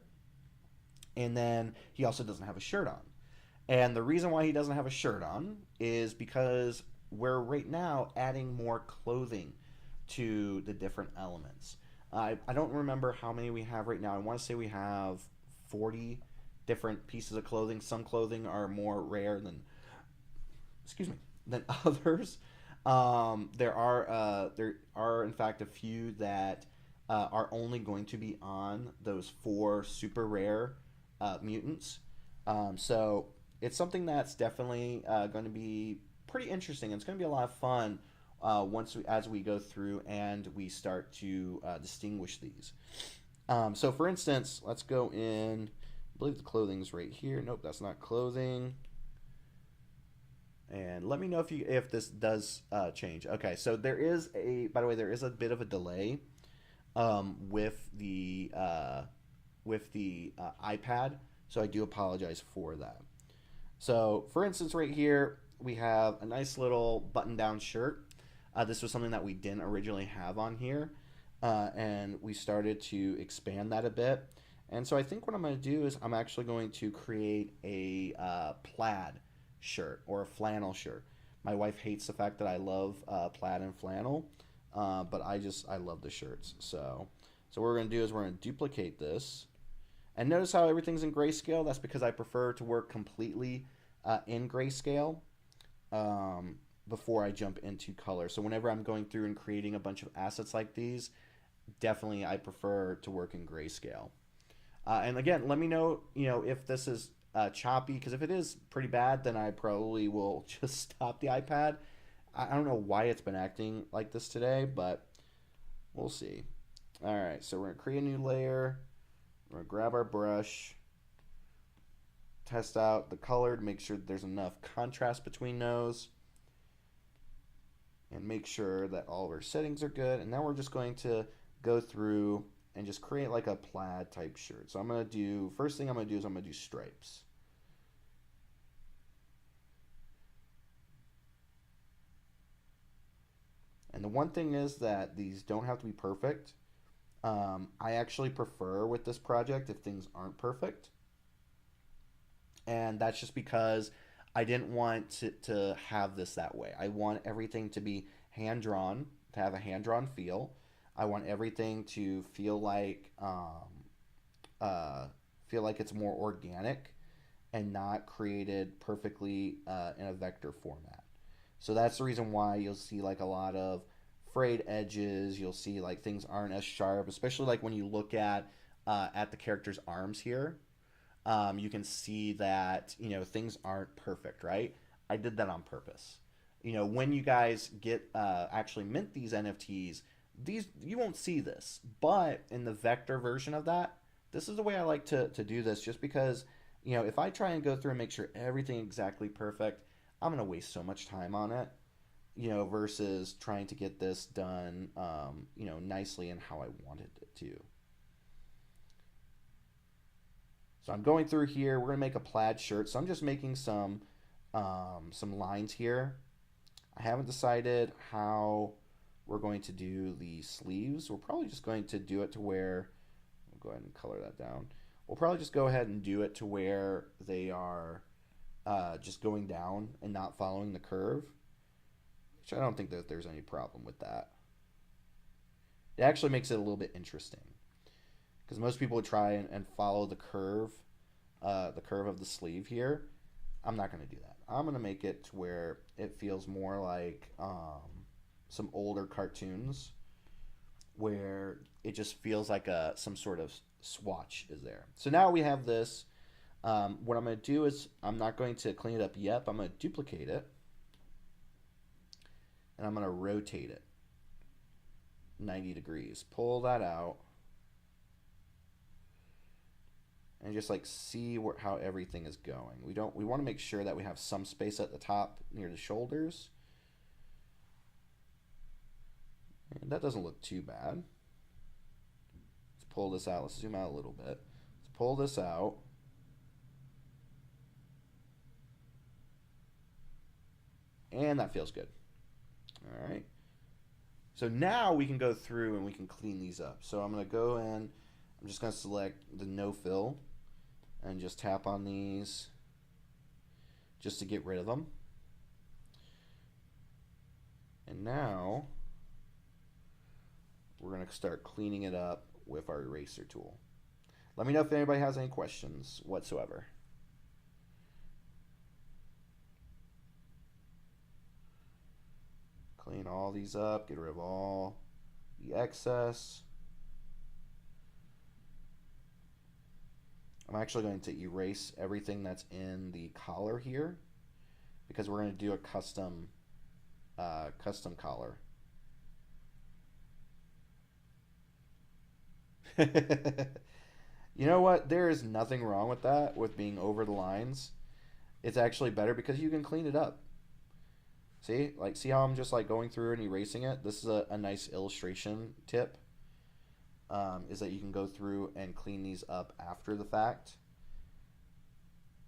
[SPEAKER 1] and then he also doesn't have a shirt on. And the reason why he doesn't have a shirt on is because we're right now adding more clothing to the different elements. I don't remember how many we have right now. I want to say we have 40 different pieces of clothing. Some clothing are more rare than others. There are in fact a few that are only going to be on those 4 super rare mutants. So it's something that's definitely going to be pretty interesting. It's going to be a lot of fun as we go through and we start to distinguish these. So for instance, let's go in. I believe the clothing's right here. Nope, that's not clothing. And let me know if this does change. Okay, so by the way, there is a bit of a delay with the iPad, so I do apologize for that. So for instance, right here we have a nice little button-down shirt. This was something that we didn't originally have on here, and we started to expand that a bit. And so I think what I'm going to do is I'm actually going to create a plaid shirt or a flannel shirt. My wife hates the fact that I love plaid and flannel, but I love the shirts. So what we're going to do is we're going to duplicate this. And notice how everything's in grayscale. That's because I prefer to work completely in grayscale before I jump into color. So whenever I'm going through and creating a bunch of assets like these, definitely I prefer to work in grayscale. And again, let me know, if this is choppy, because if it is pretty bad, then I probably will just stop the iPad. I don't know why it's been acting like this today, but we'll see. All right, so we're going to create a new layer. We're going to grab our brush, test out the color to make sure that there's enough contrast between those, and make sure that all of our settings are good. And now we're just going to go through and just create like a plaid type shirt. So I'm going to do, first thing I'm going to do is I'm going to do stripes. And the one thing is that these don't have to be perfect. I actually prefer with this project if things aren't perfect. And that's just because I didn't want to have this that way. I want everything to be hand drawn, to have a hand drawn feel. I want everything to feel like it's more organic and not created perfectly in a vector format. So that's the reason why you'll see like a lot of frayed edges. You'll see like things aren't as sharp, especially like when you look at the character's arms here. You can see that things aren't perfect, right? I did that on purpose. When you guys get actually mint these NFTs, these you won't see this, but in the vector version of that, this is the way I like to do this. Just because if I try and go through and make sure everything exactly perfect, I'm gonna waste so much time on it. Versus trying to get this done, nicely and how I wanted it to. So I'm going through here. We're gonna make a plaid shirt. So I'm just making some lines here. I haven't decided how we're going to do the sleeves. We're probably just going to do it to where, I'll go ahead and color that down. We'll probably just go ahead and do it to where they are just going down and not following the curve. Which I don't think that there's any problem with that. It actually makes it a little bit interesting. Because most people would try and follow the curve of the sleeve here. I'm not going to do that. I'm going to make it to where it feels more like some older cartoons, where it just feels like some sort of swatch is there. So now we have this. What I'm going to do is I'm not going to clean it up yet, but I'm going to duplicate it. And I'm going to rotate it 90 degrees. Pull that out. And just like see how everything is going. We want to make sure that we have some space at the top near the shoulders. And that doesn't look too bad. Let's pull this out. Let's zoom out a little bit. Let's pull this out. And that feels good. All right. So now we can go through and we can clean these up. So I'm going to go in. I'm just going to select the no fill and just tap on these just to get rid of them. And now we're going to start cleaning it up with our eraser tool. Let me know if anybody has any questions whatsoever. Clean all these up, get rid of all the excess. I'm actually going to erase everything that's in the collar here because we're going to do a custom collar. You know what? There is nothing wrong with that, with being over the lines. It's actually better because you can clean it up. See how I'm just like going through and erasing it? This is a nice illustration tip. Is that you can go through and clean these up after the fact.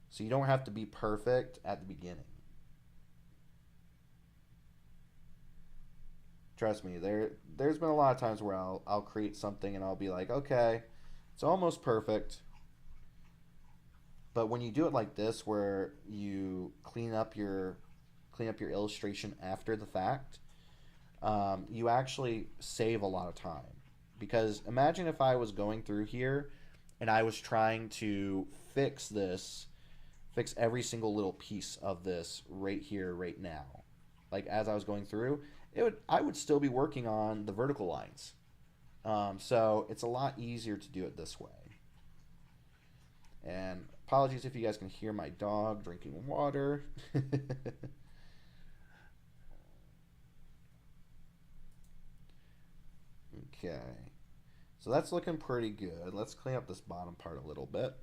[SPEAKER 1] So you don't have to be perfect at the beginning. Trust me, there's been a lot of times where I'll create something and I'll be like, okay, it's almost perfect. But when you do it like this, where you clean up your illustration after the fact, you actually save a lot of time. Because imagine if I was going through here and I was trying to fix every single little piece of this right here, right now. Like as I was going through, I would still be working on the vertical lines. So it's a lot easier to do it this way. And apologies if you guys can hear my dog drinking water. Okay, so that's looking pretty good. Let's clean up this bottom part a little bit.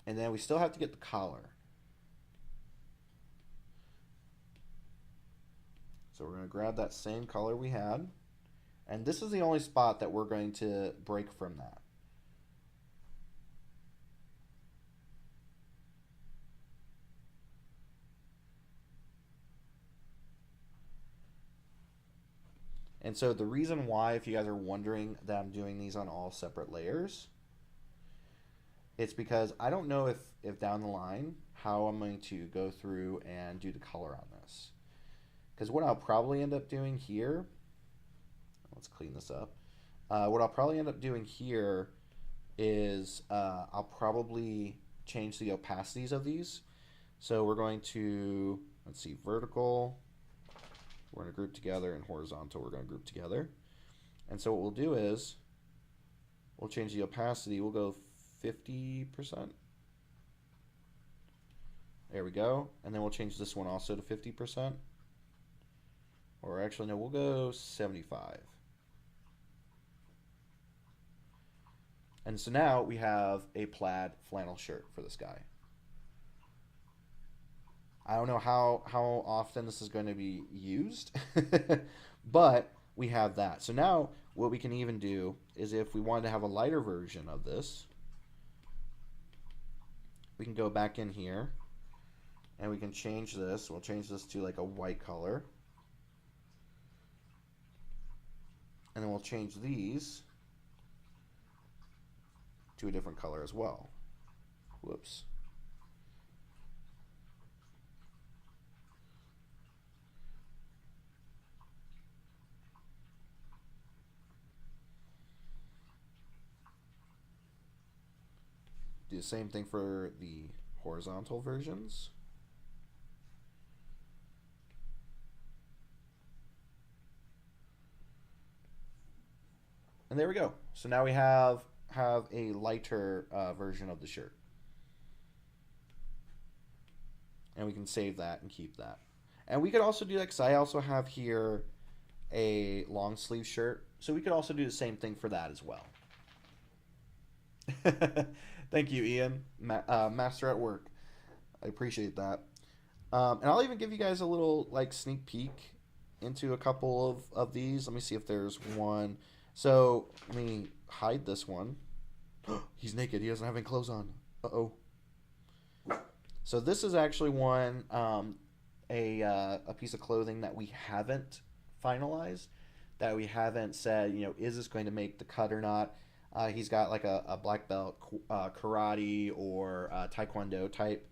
[SPEAKER 1] And then we still have to get the collar. So we're going to grab that same color we had. And this is the only spot that we're going to break from that. And so the reason why, if you guys are wondering that I'm doing these on all separate layers, it's because I don't know if down the line how I'm going to go through and do the color on this. Because what I'll probably end up doing here, let's clean this up. What I'll probably end up doing here is I'll probably change the opacities of these. So we're going to, let's see, vertical, we're going to group together, and horizontal we're going to group together. And so what we'll do is we'll change the opacity. We'll go 50%. There we go. And then we'll change this one also to 50%. Or actually, no, we'll go 75. And so now we have a plaid flannel shirt for this guy. I don't know how often this is going to be used, but we have that. So now what we can even do is, if we wanted to have a lighter version of this, we can go back in here and we can change this. We'll change this to like a white color. And then we'll change these to a different color as well. Whoops. Do the same thing for the horizontal versions. And there we go. So now we have a lighter version of the shirt. And we can save that and keep that. And we could also do that because I also have here a long sleeve shirt. So we could also do the same thing for that as well. Thank you, Ian. Master at work. I appreciate that. And I'll even give you guys a little like sneak peek into a couple of these. Let me see if there's one. So let me hide this one. He's naked. He doesn't have any clothes on. Uh-oh. So this is actually one, a piece of clothing that we haven't finalized, that we haven't said, you know, is this going to make the cut or not? He's got like a black belt karate or taekwondo type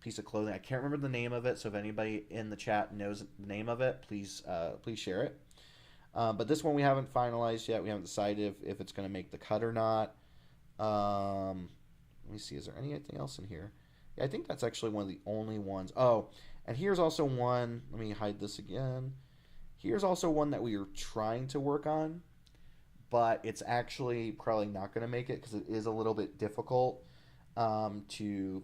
[SPEAKER 1] piece of clothing. I can't remember the name of it, so if anybody in the chat knows the name of it, please share it. But this one we haven't finalized yet. We haven't decided if it's going to make the cut or not. Let me see. Is there anything else in here? Yeah, I think that's actually one of the only ones. Oh, and here's also one. Let me hide this again. Here's also one that we are trying to work on, but it's actually probably not going to make it because it is a little bit difficult to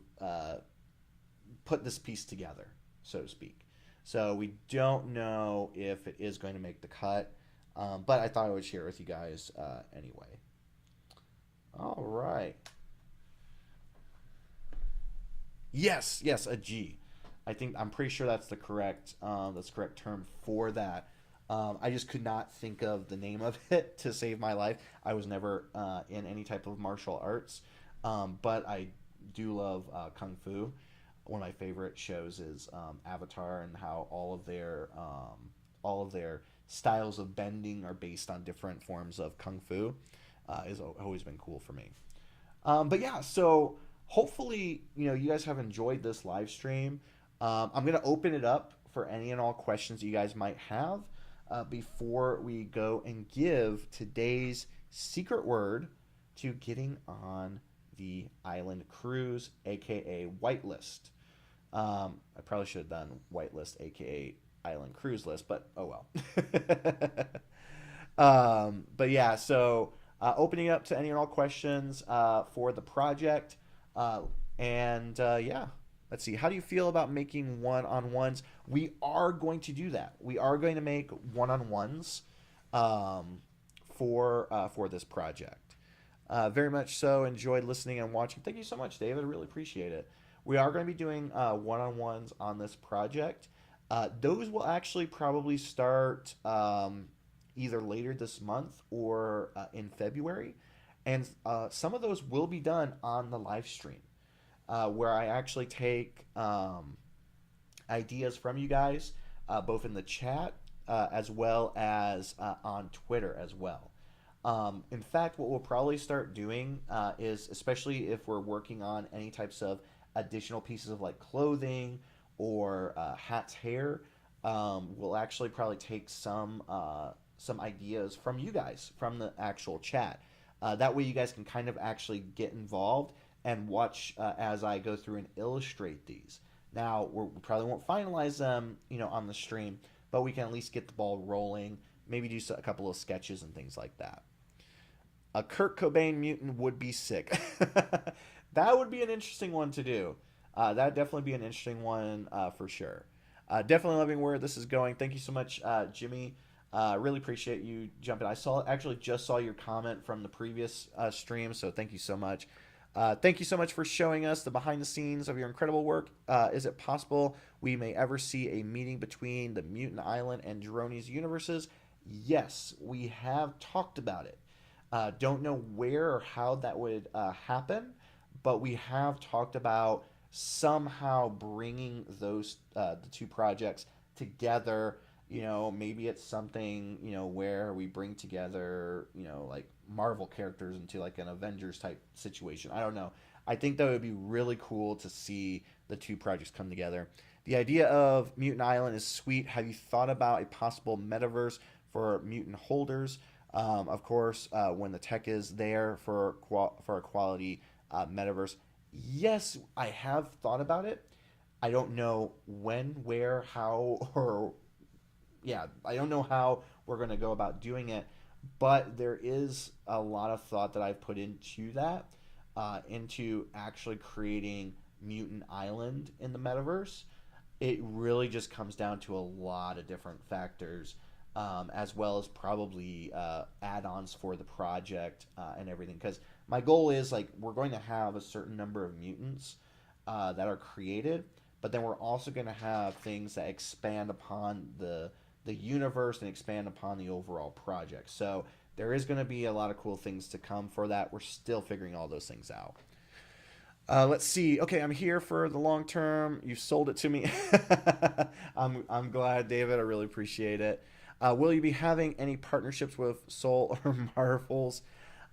[SPEAKER 1] put this piece together, so to speak. So we don't know if it is going to make the cut, but I thought I would share it with you guys anyway. All right. Yes, a G. I'm pretty sure that's the correct term for that. I just could not think of the name of it to save my life. I was never in any type of martial arts, but I do love Kung Fu. One of my favorite shows is Avatar, and how all of their styles of bending are based on different forms of Kung Fu. Has always been cool for me. But yeah, so hopefully, you guys have enjoyed this live stream. I'm going to open it up for any and all questions you guys might have before we go and give today's secret word to getting on the island cruise, aka whitelist. I probably should have done whitelist, aka island cruise list, but oh well. But yeah, so opening up to any and all questions for the project. Yeah, let's see. How do you feel about making one-on-ones? We are going to do that. We are going to make one-on-ones for this project. Very much so. Enjoyed listening and watching. Thank you so much, David. I really appreciate it. We are going to be doing one-on-ones on this project. Those will actually probably start either later this month or in February. And some of those will be done on the live stream, where I actually take ideas from you guys, both in the chat as well as on Twitter as well. In fact, what we'll probably start doing is, especially if we're working on any types of additional pieces of like clothing or hats, hair, we'll actually probably take some ideas from you guys from the actual chat. That way, you guys can kind of actually get involved and watch as I go through and illustrate these. Now, we probably won't finalize them, on the stream, but we can at least get the ball rolling. Maybe do a couple of sketches and things like that. A Kurt Cobain mutant would be sick. That would be an interesting one to do. That'd definitely be an interesting one for sure. Definitely loving where this is going. Thank you so much, Jimmy. Really appreciate you jumping. I actually just saw your comment from the previous stream, so thank you so much. Thank you so much for showing us the behind the scenes of your incredible work. Is it possible we may ever see a meeting between the Mutant Island and Droney's universes? Yes, we have talked about it. Don't know where or how that would happen, but we have talked about somehow bringing those the two projects together. Maybe it's something, where we bring together, like Marvel characters into like an Avengers type situation. I don't know. I think that would be really cool to see the two projects come together. The idea of Mutant Island is sweet. Have you thought about a possible metaverse for mutant holders? Of course, when the tech is there for a quality metaverse. Yes, I have thought about it. I don't know when, where, how, or I don't know how we're going to go about doing it, but there is a lot of thought that I've put into that, into actually creating Mutant Island in the metaverse. It really just comes down to a lot of different factors, as well as probably add-ons for the project and everything. Because my goal is, like, we're going to have a certain number of mutants that are created, but then we're also going to have things that expand upon the universe and expand upon the overall project. So there is going to be a lot of cool things to come for that. We're still figuring all those things out. Let's see. Okay, I'm here for the long term. You sold it to me. I'm glad, David. I really appreciate it. Will you be having any partnerships with Soul or Marvels?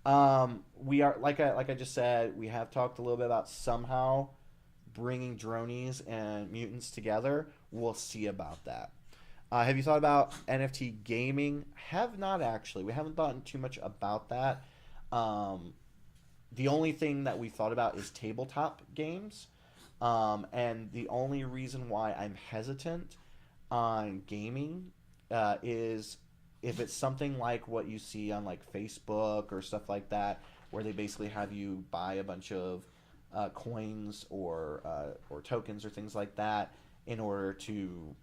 [SPEAKER 1] We are, like I just said, we have talked a little bit about somehow bringing Dronies and Mutants together. We'll see about that. Have you thought about NFT gaming? Have not, actually. We haven't thought too much about that. The only thing that we thought about is tabletop games. And the only reason why I'm hesitant on gaming is if it's something like what you see on like Facebook or stuff like that, where they basically have you buy a bunch of coins or tokens or things like that in order to,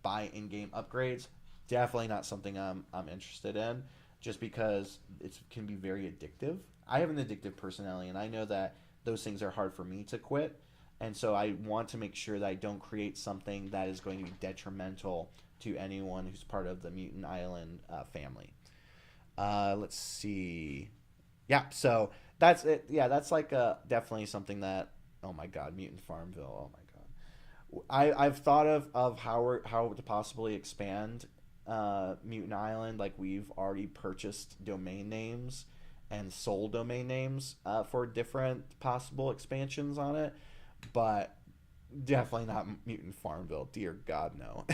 [SPEAKER 1] buy in-game upgrades. Definitely not something I'm interested in, just because it can be very addictive. I have an addictive personality, and I know that those things are hard for me to quit, and so I want to make sure that I don't create something that is going to be detrimental to anyone who's part of the Mutant Island family. Let's see. Yeah, so that's it. Yeah, that's like definitely something that, oh my god, Mutant Farmville, oh my god. I've thought of how to possibly expand Mutant Island. Like, we've already purchased domain names and sold domain names for different possible expansions on it, but definitely not Mutant Farmville. Dear God, no.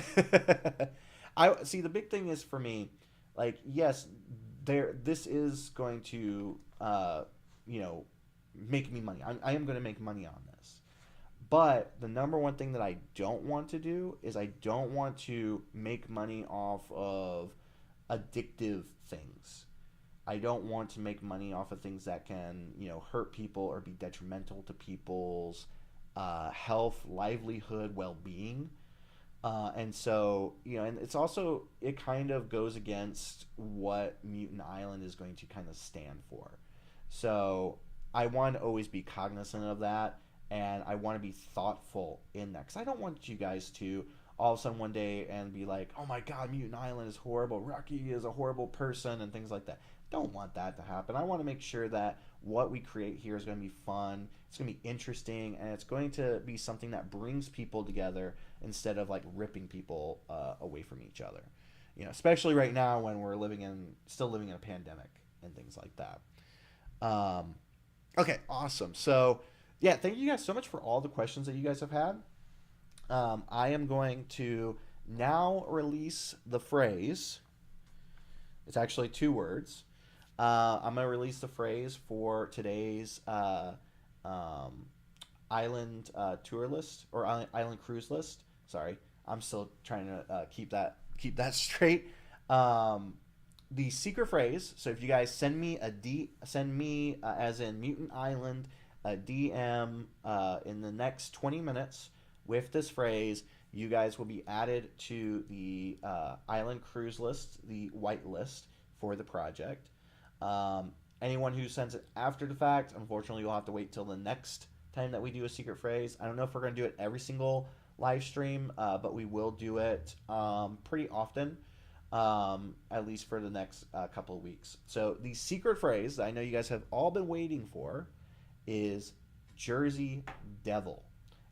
[SPEAKER 1] I see. The big thing is for me, like, yes, this is going to make me money. I am going to make money on this. But the number one thing that I don't want to do is I don't want to make money off of addictive things. I don't want to make money off of things that can, hurt people or be detrimental to people's health, livelihood, well-being. And so, and it's also, it kind of goes against what Mutant Island is going to kind of stand for. So I want to always be cognizant of that. And I want to be thoughtful in that, because I don't want you guys to all of a sudden one day and be like, oh my god, Mutant Island is horrible, Rocky is a horrible person, and things like that. Don't want that to happen. I want to make sure that what we create here is going to be fun, it's going to be interesting, and it's going to be something that brings people together instead of like ripping people away from each other. You know, especially right now when we're still living in a pandemic and things like that. Okay, awesome. So, yeah, thank you guys so much for all the questions that you guys have had. I am going to now release the phrase. It's actually 2 words. I'm going to release the phrase for today's island tour list, or island cruise list. Sorry, I'm still trying to keep that straight. The secret phrase. So if you guys send me as in Mutant Island a DM in the next 20 minutes with this phrase, you guys will be added to the island cruise list, the white list for the project. Anyone who sends it after the fact, unfortunately, you'll have to wait till the next time that we do a secret phrase. I don't know if we're going to do it every single live stream, but we will do it pretty often, at least for the next couple of weeks. So the secret phrase that I know you guys have all been waiting for is Jersey Devil.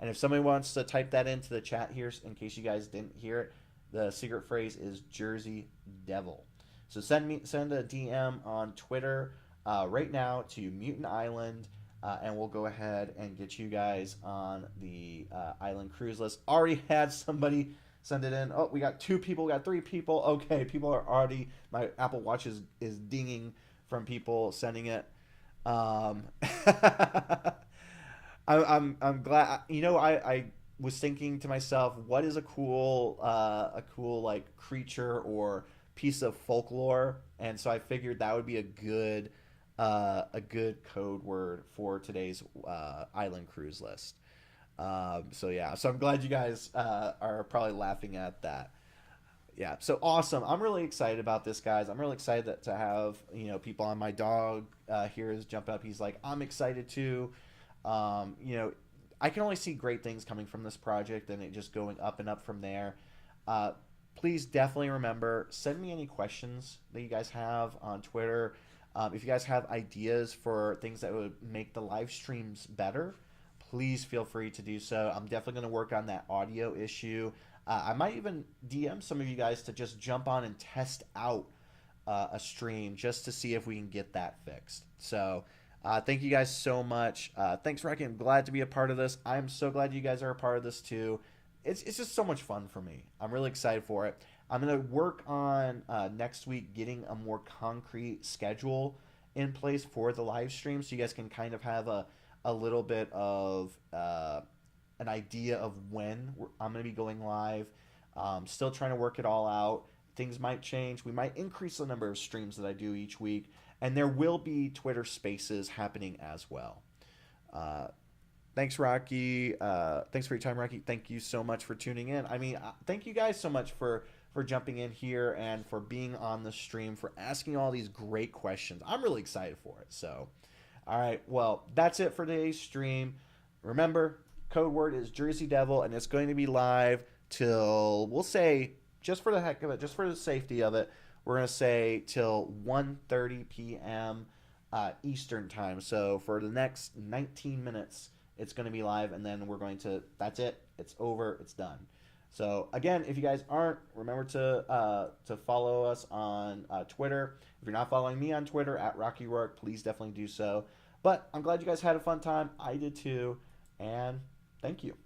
[SPEAKER 1] And if somebody wants to type that into the chat here, in case you guys didn't hear it, the secret phrase is Jersey Devil. So send a DM on Twitter right now to Mutant Island, and we'll go ahead and get you guys on the island cruise list. Already had somebody send it in. Oh, we got 2 people, we got 3 people. Okay, people are already, my Apple Watch is dinging from people sending it. I'm glad. You know, I was thinking to myself, what is a cool like creature or piece of folklore, and so I figured that would be a good code word for today's island cruise list. So yeah, so I'm glad you guys are probably laughing at that. Yeah, so awesome. I'm really excited about this, guys. I'm really excited to have, you know, people on. My dog here is jumping up. He's like, I'm excited too. You know, I can only see great things coming from this project and it just going up and up from there. Please definitely remember, send me any questions that you guys have on Twitter. If you guys have ideas for things that would make the live streams better, please feel free to do so. I'm definitely going to work on that audio issue. I might even DM some of you guys to just jump on and test out a stream just to see if we can get that fixed. So thank you guys so much. Thanks, Rocky. I'm glad to be a part of this. I'm so glad you guys are a part of this too. It's just so much fun for me. I'm really excited for it. I'm going to work on next week getting a more concrete schedule in place for the live stream so you guys can kind of have a little bit of an idea of when I'm going to be going live. Still trying to work it all out. Things might change. We might increase the number of streams that I do each week. And there will be Twitter Spaces happening as well. Thanks, Rocky. Thanks for your time, Rocky. Thank you so much for tuning in. I mean, thank you guys so much for jumping in here and for being on the stream, for asking all these great questions. I'm really excited for it. So, all right. Well, that's it for today's stream. Remember, code word is Jersey Devil, and it's going to be live till, we'll say, just for the heck of it, just for the safety of it, we're going to say till 1:30 p.m. Eastern time. So for the next 19 minutes, it's going to be live, and then we're going to, that's it. It's over. It's done. So again, if you guys aren't, remember to follow us on Twitter. If you're not following me on Twitter, at Rocky Rourke, please definitely do so. But I'm glad you guys had a fun time. I did too. And thank you.